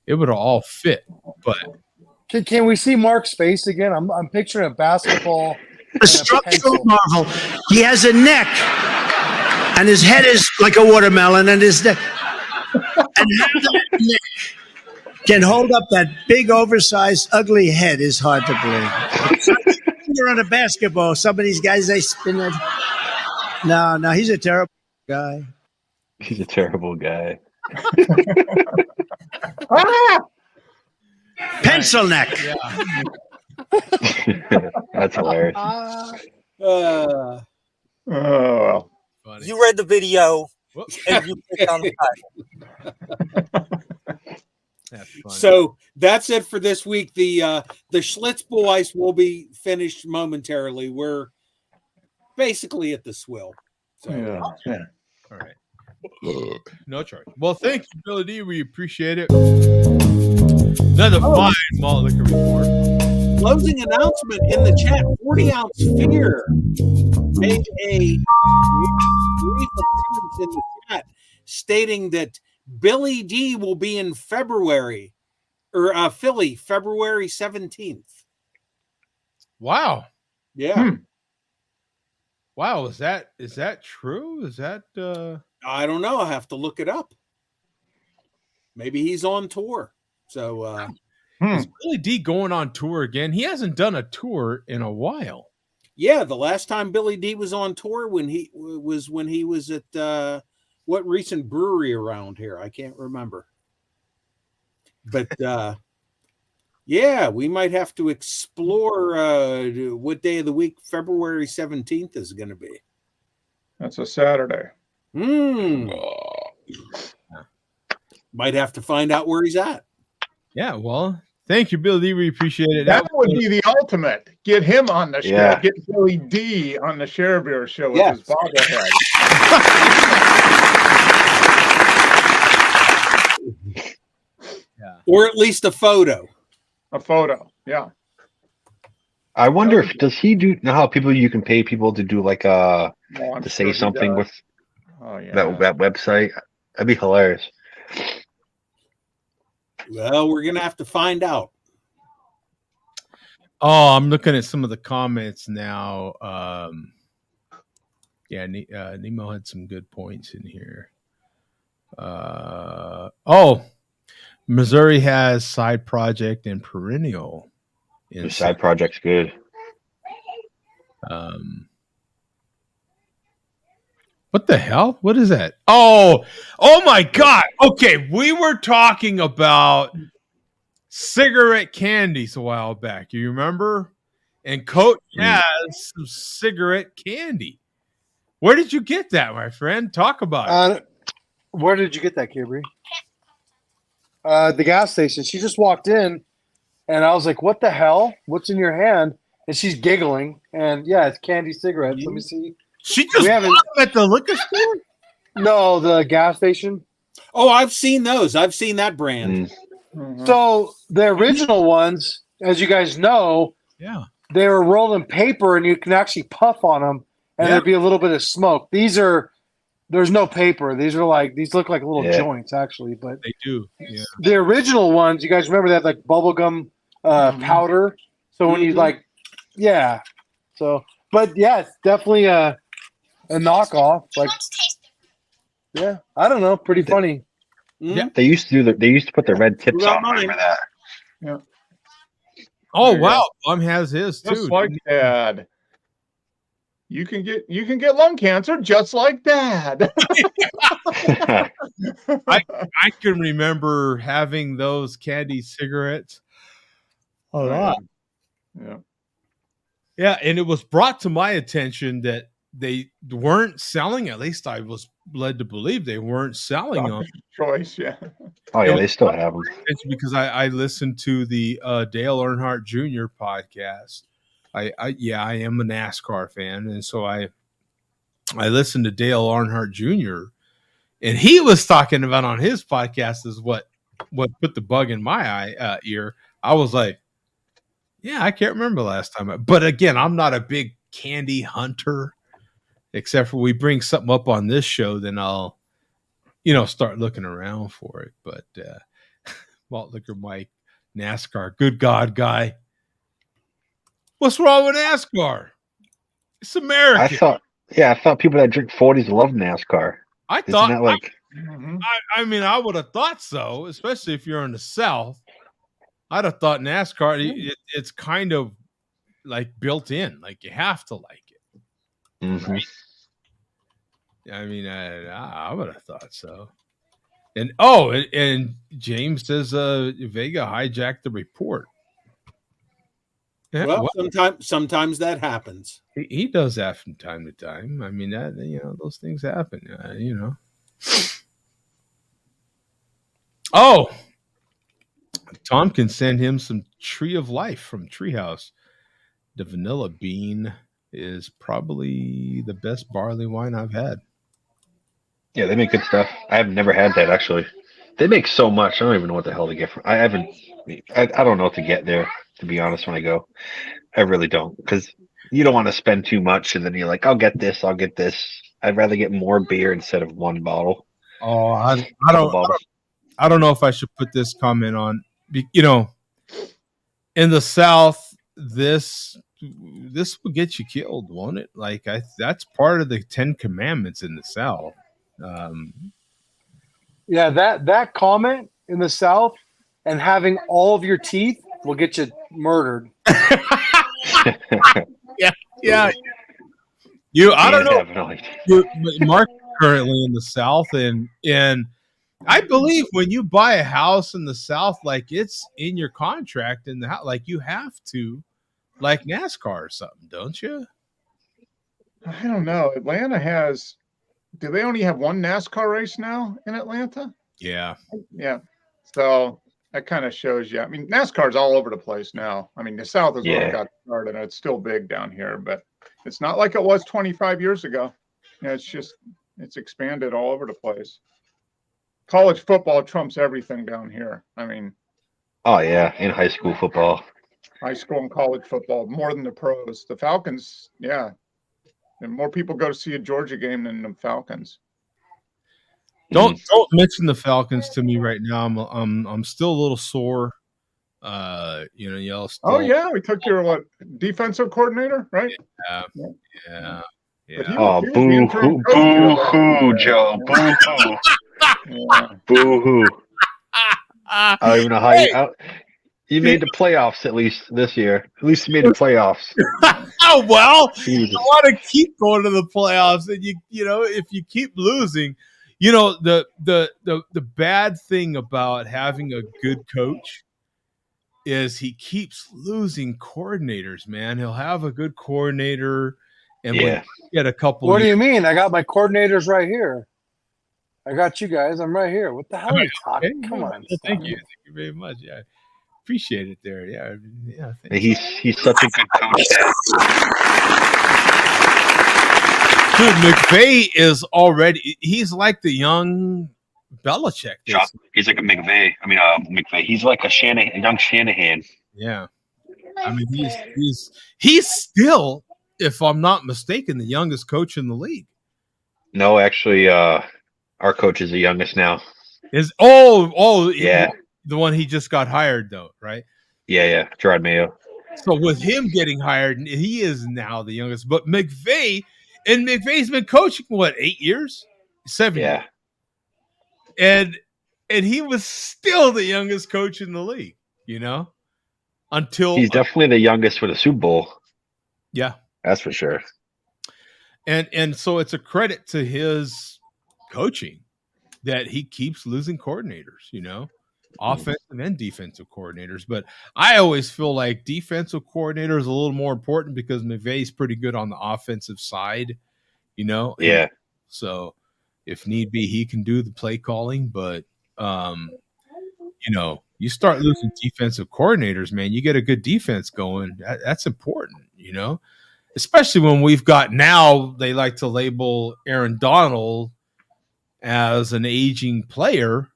it would have all fit. But Can we see Mark's face again? I'm picturing a basketball A structural marvel. He has a neck, and his head is like a watermelon, and his neck. And how that neck can hold up that big, oversized, ugly head is hard to believe. You're on a basketball. Some of these guys, they spin it. No, he's a terrible guy. He's a terrible guy. Pencil neck. Yeah. That's hilarious. Oh well. Funny. You read the video Whoops. and you clicked on the title. That's funny. So that's it for this week. The Schlitz Boys will be finished momentarily. We're basically at the swill. So Yeah. All right. No charge. Well, thank you, Billy D. We appreciate it. Another fine malt liquor report. closing announcement in the chat. 40-ounce Fear made a brief appearance in the chat stating that Billy D will be in February, or Philly, February 17th. Wow. Yeah. Wow. Is that true? Is that I don't know. I have to look it up. Maybe he's on tour. So is Billy D going on tour again? He hasn't done a tour in a while. yeah, the last time Billy D was on tour when he was at what recent brewery around here? I can't remember. But yeah, we might have to explore what day of the week February 17th is going to be. That's a Saturday. Might have to find out where he's at. Yeah, well, thank you, Billy D. We appreciate it. That would be the ultimate. Get him on the show. Yeah. Get Billy D on the Share Beer show with Yes. his bobblehead. Yeah. Or at least a photo. A photo. Yeah. I wonder if does he do know how people you can pay people to do like Oh, I'm to sure say he something does. with Oh yeah. that website? That'd be hilarious. Well, we're going to have to find out. Oh, I'm looking at some of the comments now. Yeah, Nemo had some good points in here. Missouri has Side Project and Perennial. The side project's good. What the hell? What is that? Oh my God. Okay, we were talking about cigarette candies a while back. You remember? And Coach has some cigarette candy. Where did you get that, my friend? Talk about it. Where did you get that, Kibri? The gas station. She just walked in, and I was like, "What the hell? What's in your hand?" And she's giggling. And yeah, it's candy cigarettes. Let me see. She just bought them at the liquor store? No, the gas station. Oh, I've seen those. I've seen that brand. So the original ones, as you guys know, Yeah. they were rolled in paper, and you can actually puff on them, and there'd be a little bit of smoke. There's no paper. These look like little joints, actually. But They do. Yeah. the original ones, you guys remember that like bubblegum powder? So when you but yeah, it's definitely a knockoff. Like, yeah, I don't know, pretty funny. Yeah. They used to put the red tips on. I remember that. Yeah. Oh There you wow, Bum has his too. Just like Dad. You can get lung cancer just like Dad. I can remember having those candy cigarettes a lot. Yeah. Yeah, and it was brought to my attention that they weren't selling. At least I was led to believe they weren't selling them. Choice, yeah. Oh yeah, they still have them. It's because I listened to the Dale Earnhardt Jr. podcast. I am a NASCAR fan, and so I listened to Dale Earnhardt Jr. and he was talking about on his podcast is what put the bug in my ear. I was like, yeah, I can't remember last time. But again, I'm not a big candy hunter, except for we bring something up on this show, then I'll, start looking around for it. But Malt Liquor Mike, NASCAR, good God, guy. What's wrong with NASCAR? It's American. I thought people that drink 40s love NASCAR. I Isn't thought that like? I mean, I would have thought so, especially if you're in the South. I'd have thought NASCAR. It's kind of like built in, like you have to like it. Mm-hmm. I mean, I would have thought so. And and James says Vega hijacked the report. Yeah, well, sometimes that happens. He does that from time to time. I mean, that those things happen. Oh, Tom can send him some Tree of Life from Treehouse. The vanilla bean is probably the best barley wine I've had. Yeah, they make good stuff. I have never had that actually. They make so much. I don't even know what the hell to get from. I don't know what to get there, to be honest. When I go, I really don't, because you don't want to spend too much, and then you're like, I'll get this. I'd rather get more beer instead of one bottle. Oh, I don't know if I should put this comment on. In the South, this will get you killed, won't it? Like that's part of the 10 Commandments in the South. Yeah, that comment in the South and having all of your teeth will get you murdered. Yeah. I don't know. Mark currently in the South, and I believe when you buy a house in the South, like it's in your contract in the house, like you have to, like NASCAR or something, don't you? I don't know. Atlanta has. Do they only have one NASCAR race now in Atlanta? Yeah. Yeah. So that kind of shows you. I mean, NASCAR's all over the place now. I mean, the South is where it got started, and it's still big down here, but it's not like it was 25 years ago. It's expanded all over the place. College football trumps everything down here. I mean, oh yeah, in high school football, high school and college football more than the pros. The Falcons, yeah, and more people go to see a Georgia game than the Falcons. Don't mention the Falcons to me right now. I'm still a little sore. Y'all still. Oh yeah, we took your defensive coordinator, right? Yeah. Oh, boo hoo, Joe. Boo hoo. Boo hoo. I don't even know how you made the playoffs at least this year. At least you made the playoffs. Oh well, Jesus. I want to keep going to the playoffs, and if you keep losing, the bad thing about having a good coach is he keeps losing coordinators. Man, he'll have a good coordinator, and when you get a couple. What do you mean? I got my coordinators right here. I got you guys. I'm right here. What the hell are you talking? Come on. Well, thank you very much. Yeah, appreciate it there. Yeah. He's such a good coach. Dude, McVay is already. He's like the young Belichick. He's like a McVay. McVay. He's like a young Shanahan. Yeah. I mean, he's still, if I'm not mistaken, the youngest coach in the league. No, actually, our coach is the youngest now. Yeah, the one he just got hired though, right? Yeah, Gerard Mayo. So with him getting hired, he is now the youngest. But McVay's been coaching 8 years, 7 years, and he was still the youngest coach in the league. Until he's definitely the youngest for the Super Bowl. Yeah, that's for sure. And so it's a credit to his coaching that he keeps losing coordinators, offensive and defensive coordinators. But I always feel like defensive coordinator is a little more important because McVay's pretty good on the offensive side, Yeah. And so if need be, he can do the play calling. But, you start losing defensive coordinators, man, you get a good defense going. That's important, especially when we've got now they like to label Aaron Donald as an aging player.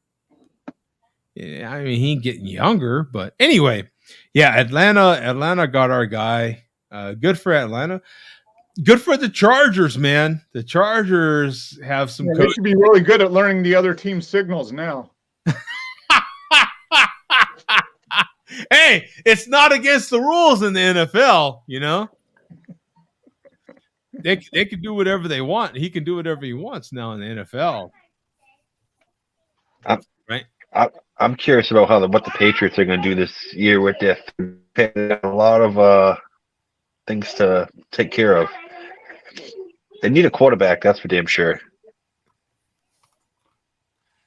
Yeah, I mean, he ain't getting younger, but anyway, yeah, Atlanta got our guy. Good for Atlanta. Good for the Chargers, man. The Chargers have some. They should be really good at learning the other team's signals now. Hey, it's not against the rules in the NFL, they can do whatever they want. He can do whatever he wants now in the NFL. Right. I'm curious about what the Patriots are going to do this year with their a lot of things to take care of. They need a quarterback, that's for damn sure.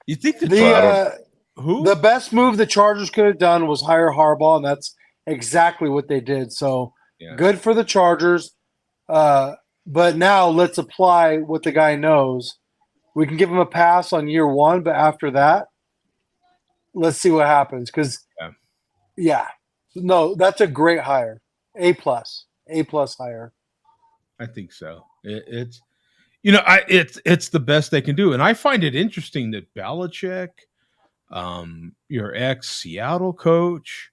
You think the best move the Chargers could have done was hire Harbaugh, and that's exactly what they did. So good for the Chargers. But now let's apply what the guy knows. We can give him a pass on year one, but after that, let's see what happens. Because, no, that's a great hire. A+ hire. I think so. It's the best they can do, and I find it interesting that Belichick, your ex-Seattle coach,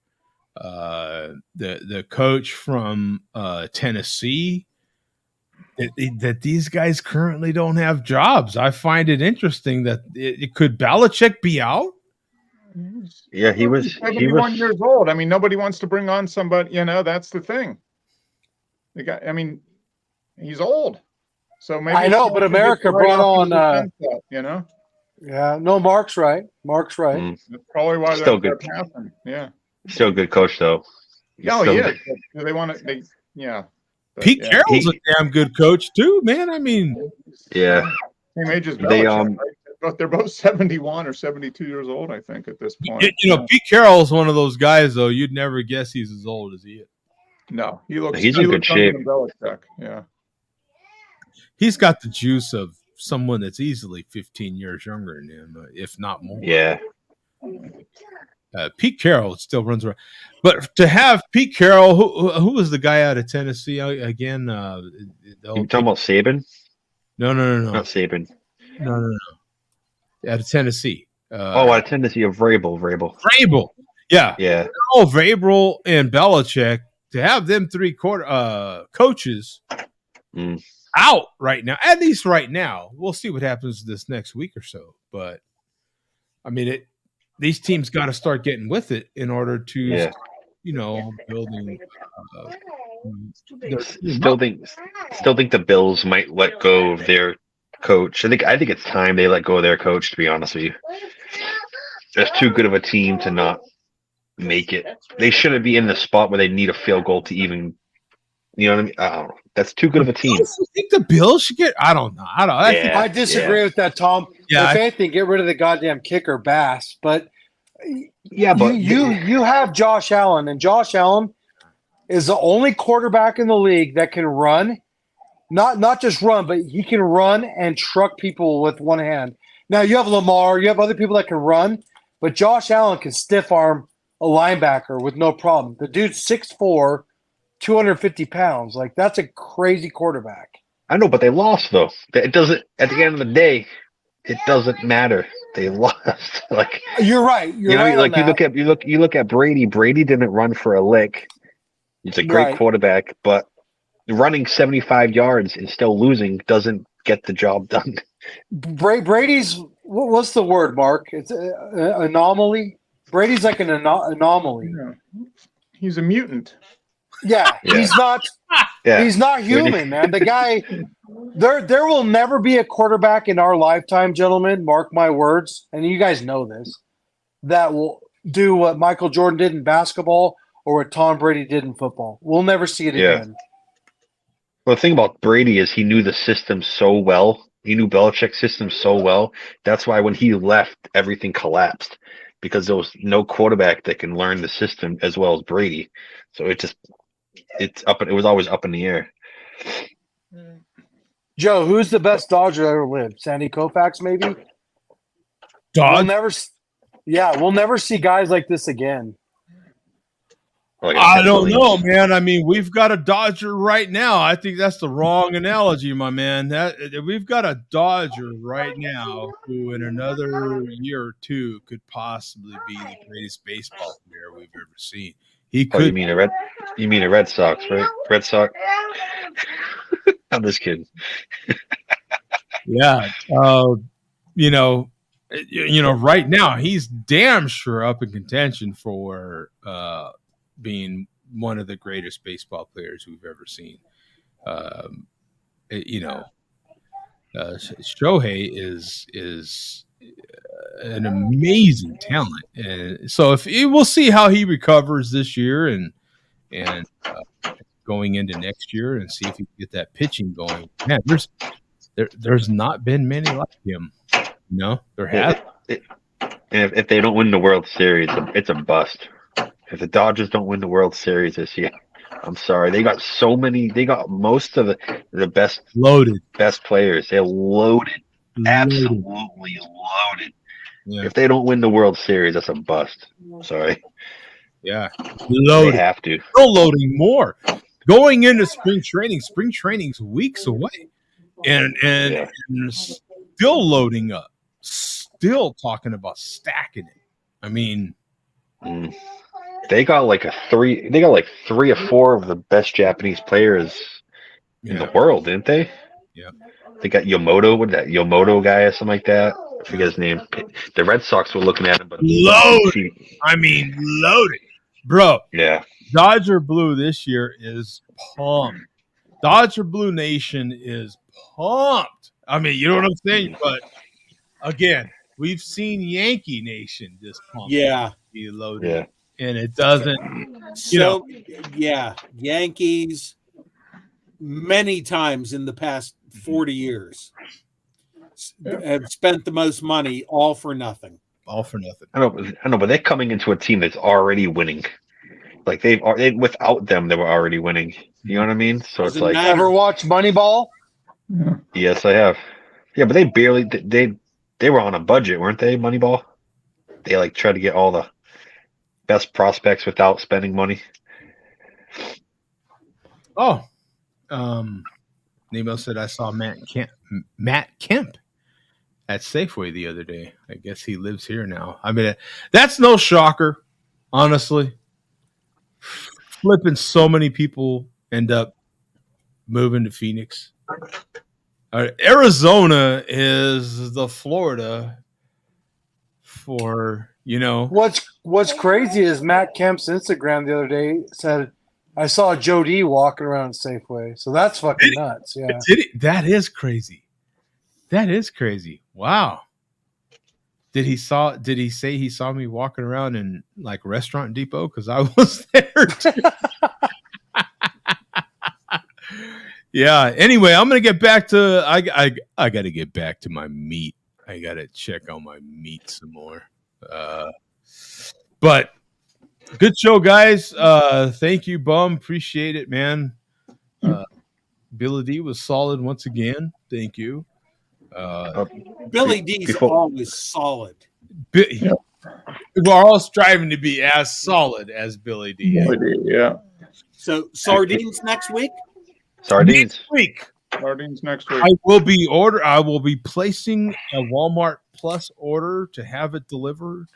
the coach from Tennessee, that these guys currently don't have jobs. I find it interesting that could Belichick be out? Yeah, he was 71 years old. I mean, nobody wants to bring on somebody. That's the thing. The guy. I mean, he's old. So maybe I know, but America brought on. Yeah, no, Mark's right. Mark's right. That's probably why still they're good. passing. Yeah. Still a good coach, though. Oh, he is. They want to. Pete Carroll's a damn good coach too, man. I mean, yeah. Same age as Belichick, right? But they're both 71 or 72 years old, I think, at this point. Pete Carroll's one of those guys, though. You'd never guess he's as old as he is. No, he's in good shape. Belichick. Yeah. He's got the juice of someone that's easily 15 years younger than him, if not more. Yeah. Pete Carroll still runs around. But to have Pete Carroll, who was the guy out of Tennessee again? You talking about Saban? No. Not Saban. No. Out of Tennessee. Out of Tennessee, of Vrabel. Yeah. Yeah. Vrabel and Belichick, to have them three coaches out right now, at least right now. We'll see what happens this next week or so. But, I mean, these teams got to start getting with it in order to, building. Still think the Bills might let go of their coach. I think it's time they let go of their coach, to be honest with you. That's too good of a team to not make it. They shouldn't be in the spot where they need a field goal to even, you know what I mean? I don't know. That's too good of a team. You think the Bills should get? I don't know. I disagree with that, Tom. Yeah, if anything, get rid of the goddamn kicker, Bass. But but you have Josh Allen, and Josh Allen is the only quarterback in the league that can run. Not just run, but he can run and truck people with one hand. Now, you have Lamar, you have other people that can run, but Josh Allen can stiff arm a linebacker with no problem. The dude's 6'4", 250 pounds. Like, that's a crazy quarterback. I know, but they lost, though. It doesn't, at the end of the day, it doesn't matter. They lost. Like, you're right. You're right. Like, you look at Brady. Brady didn't run for a lick. He's a great quarterback, but running 75 yards and still losing doesn't get the job done. Brady's, what's the word, Mark? It's an anomaly. Brady's like an anomaly. Yeah. He's a mutant. Yeah, he's not. Yeah. He's not human, man. The guy. There will never be a quarterback in our lifetime, gentlemen. Mark my words, and you guys know this. That will do what Michael Jordan did in basketball or what Tom Brady did in football. We'll never see it again. Well, the thing about Brady is he knew the system so well. He knew Belichick's system so well. That's why when he left, everything collapsed because there was no quarterback that can learn the system as well as Brady. So it was always up in the air. Joe, who's the best Dodger that ever lived? Sandy Koufax, maybe? We'll never see guys like this again. I don't know, man. I mean, we've got a Dodger right now. I think that's the wrong analogy, my man. We've got a Dodger right now who, in another year or two, could possibly be the greatest baseball player we've ever seen. He could. You mean a Red Sox, right? Red Sox. I'm just kidding. Yeah, right now he's damn sure up in contention for being one of the greatest baseball players we've ever seen. Shohei is an amazing talent, and so if we'll see how he recovers this year and going into next year, and see if he can get that pitching going. Man, there's not been many like him. There has. If they don't win the World Series, it's a bust. If the Dodgers don't win the World Series this year, I'm sorry. They got so many. They got most of the best players. They're loaded, absolutely loaded. Yeah. If they don't win the World Series, that's a bust. Sorry. Yeah, loaded. They have to. Still loading more. Going into spring training. Spring training's weeks away, and still loading up. Still talking about stacking it. I mean, they got like three or four of the best Japanese players in the world, didn't they? Yeah. They got Yomoto guy or something like that. I forget his name. The Red Sox were looking at him, but loaded. I mean, loaded, bro. Yeah. Dodger Blue this year is pumped. Dodger Blue Nation is pumped. I mean, you know what I'm saying? But again, we've seen Yankee Nation just pumped. Yeah. Be loaded. Yeah. And it doesn't. Yankees many times in the past 40 years have spent the most money all for nothing. All for nothing. I know, but they're coming into a team that's already winning. Like they without them, they were already winning. You know what I mean? So it's like, ever watch Moneyball? Yes, I have. Yeah, but they were on a budget, weren't they? Moneyball. They like tried to get all the best prospects without spending money. Oh, Nemo said I saw Matt Kemp at Safeway the other day. I guess he lives here now. I mean, that's no shocker, honestly. Flipping so many people end up moving to Phoenix. Arizona is the Florida for, What's crazy is Matt Kemp's Instagram the other day said, I saw Joe D walking around Safeway. So that's fucking nuts. Yeah. That is crazy. That is crazy. Wow. Did he say he saw me walking around in like Restaurant Depot? Because I was there too. Yeah. Anyway, I'm gonna get back to I gotta get back to my meat. I gotta check on my meat some more. But good show, guys. Thank you, Bum. Appreciate it, man. Billy D was solid once again. Thank you. Billy D's always solid. We're all striving to be as solid as Billy D. Yeah. So sardines next week? Sardines next week. I will be placing a Walmart Plus order to have it delivered.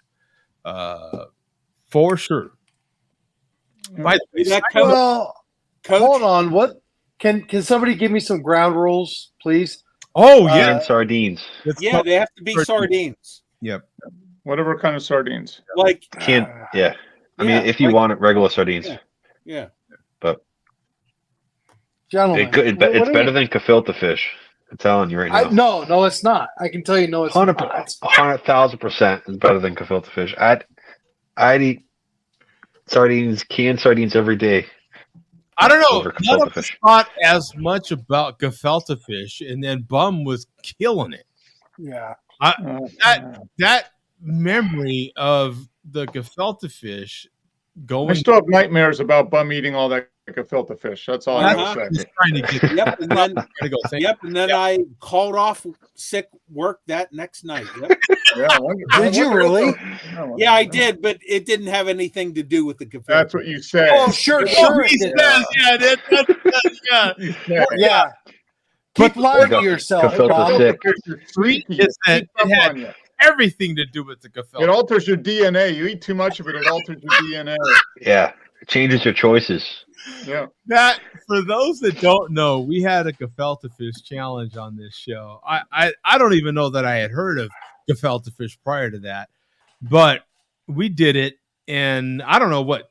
For sure. By the way, hold on. What can somebody give me some ground rules, please? Oh yeah, and sardines. Yeah, they have to be sardines. Yep. Whatever kind of sardines. Like I mean, if you want it, regular sardines. Yeah. But gentlemen, it's better than gefilte fish. I'm telling you right now. No, it's not. I can tell you, no, it's 100,000% is better than gefilte fish. I'd eat canned sardines every day. I don't know. None of us thought as much about gefilte fish, and then Bum was killing it. Yeah. That memory of the gefilte fish going. I still have nightmares about Bum eating all that gefilte fish. That's all I gotta say. Trying to get yep, and then I called off sick work that next night. Yep. Yeah, did you really? Yeah, I did, but it didn't have anything to do with the gefilte. That's what you said. Oh, sure. Yeah. Keep lying to yourself, Bob. It had everything to do with the gefilte. It alters your DNA. You eat too much of it, it alters your DNA. Yeah, it changes your choices. Yeah. That, for those that don't know, we had a gefilte fish challenge on this show. I don't even know that I had heard of gefilte fish prior to that, but we did it, and I don't know what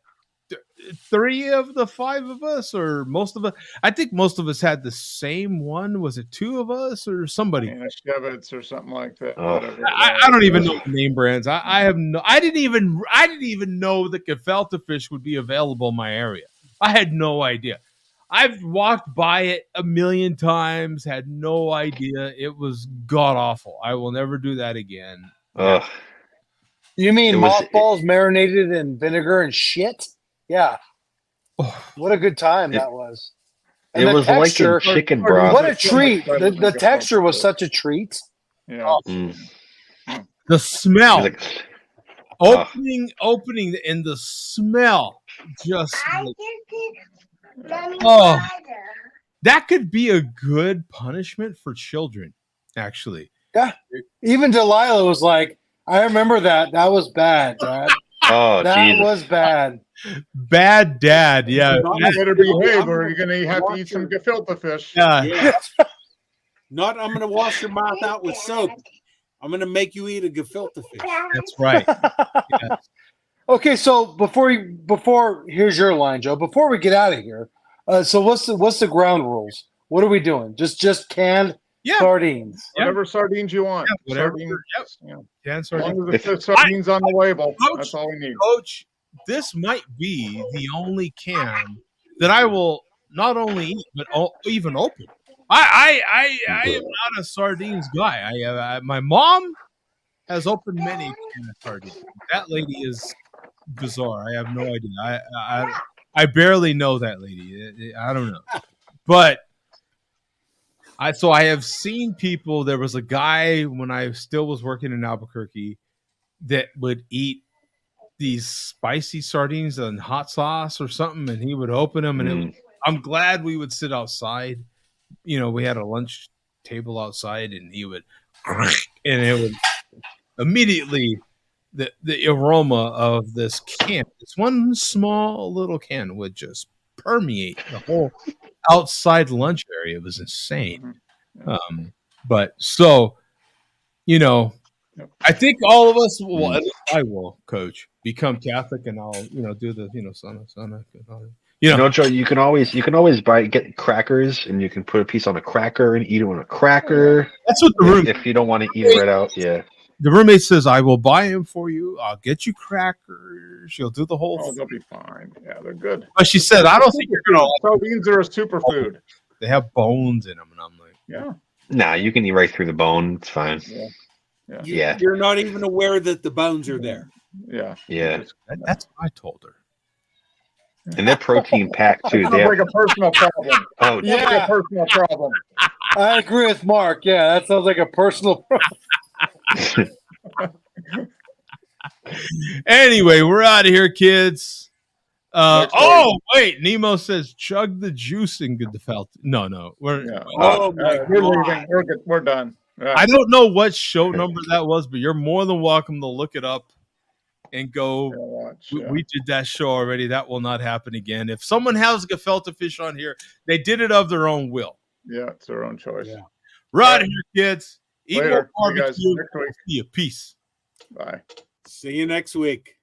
3 of the 5 of us, or most of us. I think most of us had the same one. Was it 2 of us or somebody? Shevitz or something like that. Oh. Whatever. I don't even know the name brands. I have no. I didn't even know that gefilte fish would be available in my area. I had no idea. I've walked by it a million times, had no idea. It was god awful. I will never do that again. You mean mothballs marinated in vinegar and shit? Yeah. What a good time that was. And it was texture, like in chicken broth. What a treat. The texture was such a treat. Yeah. The smell. Opening, and the smell just that could be a good punishment for children, actually. Yeah. Even Delilah was like, I remember that. That was bad, Dad. Oh, that was bad. Bad dad, yeah. You better behave, or you're gonna have to eat some gefilte fish. Yeah. Not, I'm gonna wash your mouth out with soap. I'm gonna make you eat a gefilte fish. That's right. Yeah. Okay, so before here's your line, Joe. Before we get out of here, so what's the ground rules? What are we doing? Just canned sardines. Whatever sardines you want. Yeah, whatever. Sardines, Canned as long sardines. as it's sardines on the label, Coach, that's all we need. Coach, this might be the only can that I will not only eat but even open. I am not a sardines guy. My mom has opened many cans of sardines. That lady is bizarre. I have no idea. I barely know that lady. I don't know, but I have seen people. There was a guy when I still was working in Albuquerque that would eat these spicy sardines and hot sauce or something, and he would open them, and I'm glad we would sit outside. You know, we had a lunch table outside, and he would, and it would immediately the aroma of this can, this one small little can, would just permeate the whole outside lunch area. It was insane. But so, you know, I think all of us will, at least I will, Coach, become Catholic, and I'll, do the, sana. Joe, you can always get crackers, and you can put a piece on a cracker and eat it on a cracker. That's what the roommate. If you don't want to eat it right out, yeah. The roommate says, "I will buy them for you. I'll get you crackers. She'll do the whole." Oh, they'll be fine. Yeah, they're good. But she said, "I don't think you're gonna." Sardines are a superfood. They have bones in them, and I'm like, yeah. Nah, you can eat right through the bone. It's fine. Yeah. You're not even aware that the bones are there. Yeah. That's what I told her. And they're protein packed too. Sounds like a personal problem. Oh, yeah, like a personal problem. I agree with Mark. Yeah, that sounds like a personal problem. Anyway, we're out of here, kids. Wait, Nemo says chug the juice and get the felt. No, we're leaving. We're good. We're done. I don't know what show number that was, but you're more than welcome to look it up and go. We did that show already. That will not happen again. If someone has gefilte fish on here, they did it of their own will. Yeah, it's their own choice. Yeah. We're out of here, kids. Eat more Later. barbecue. See you guys next week. See you. Peace. Bye. See you next week.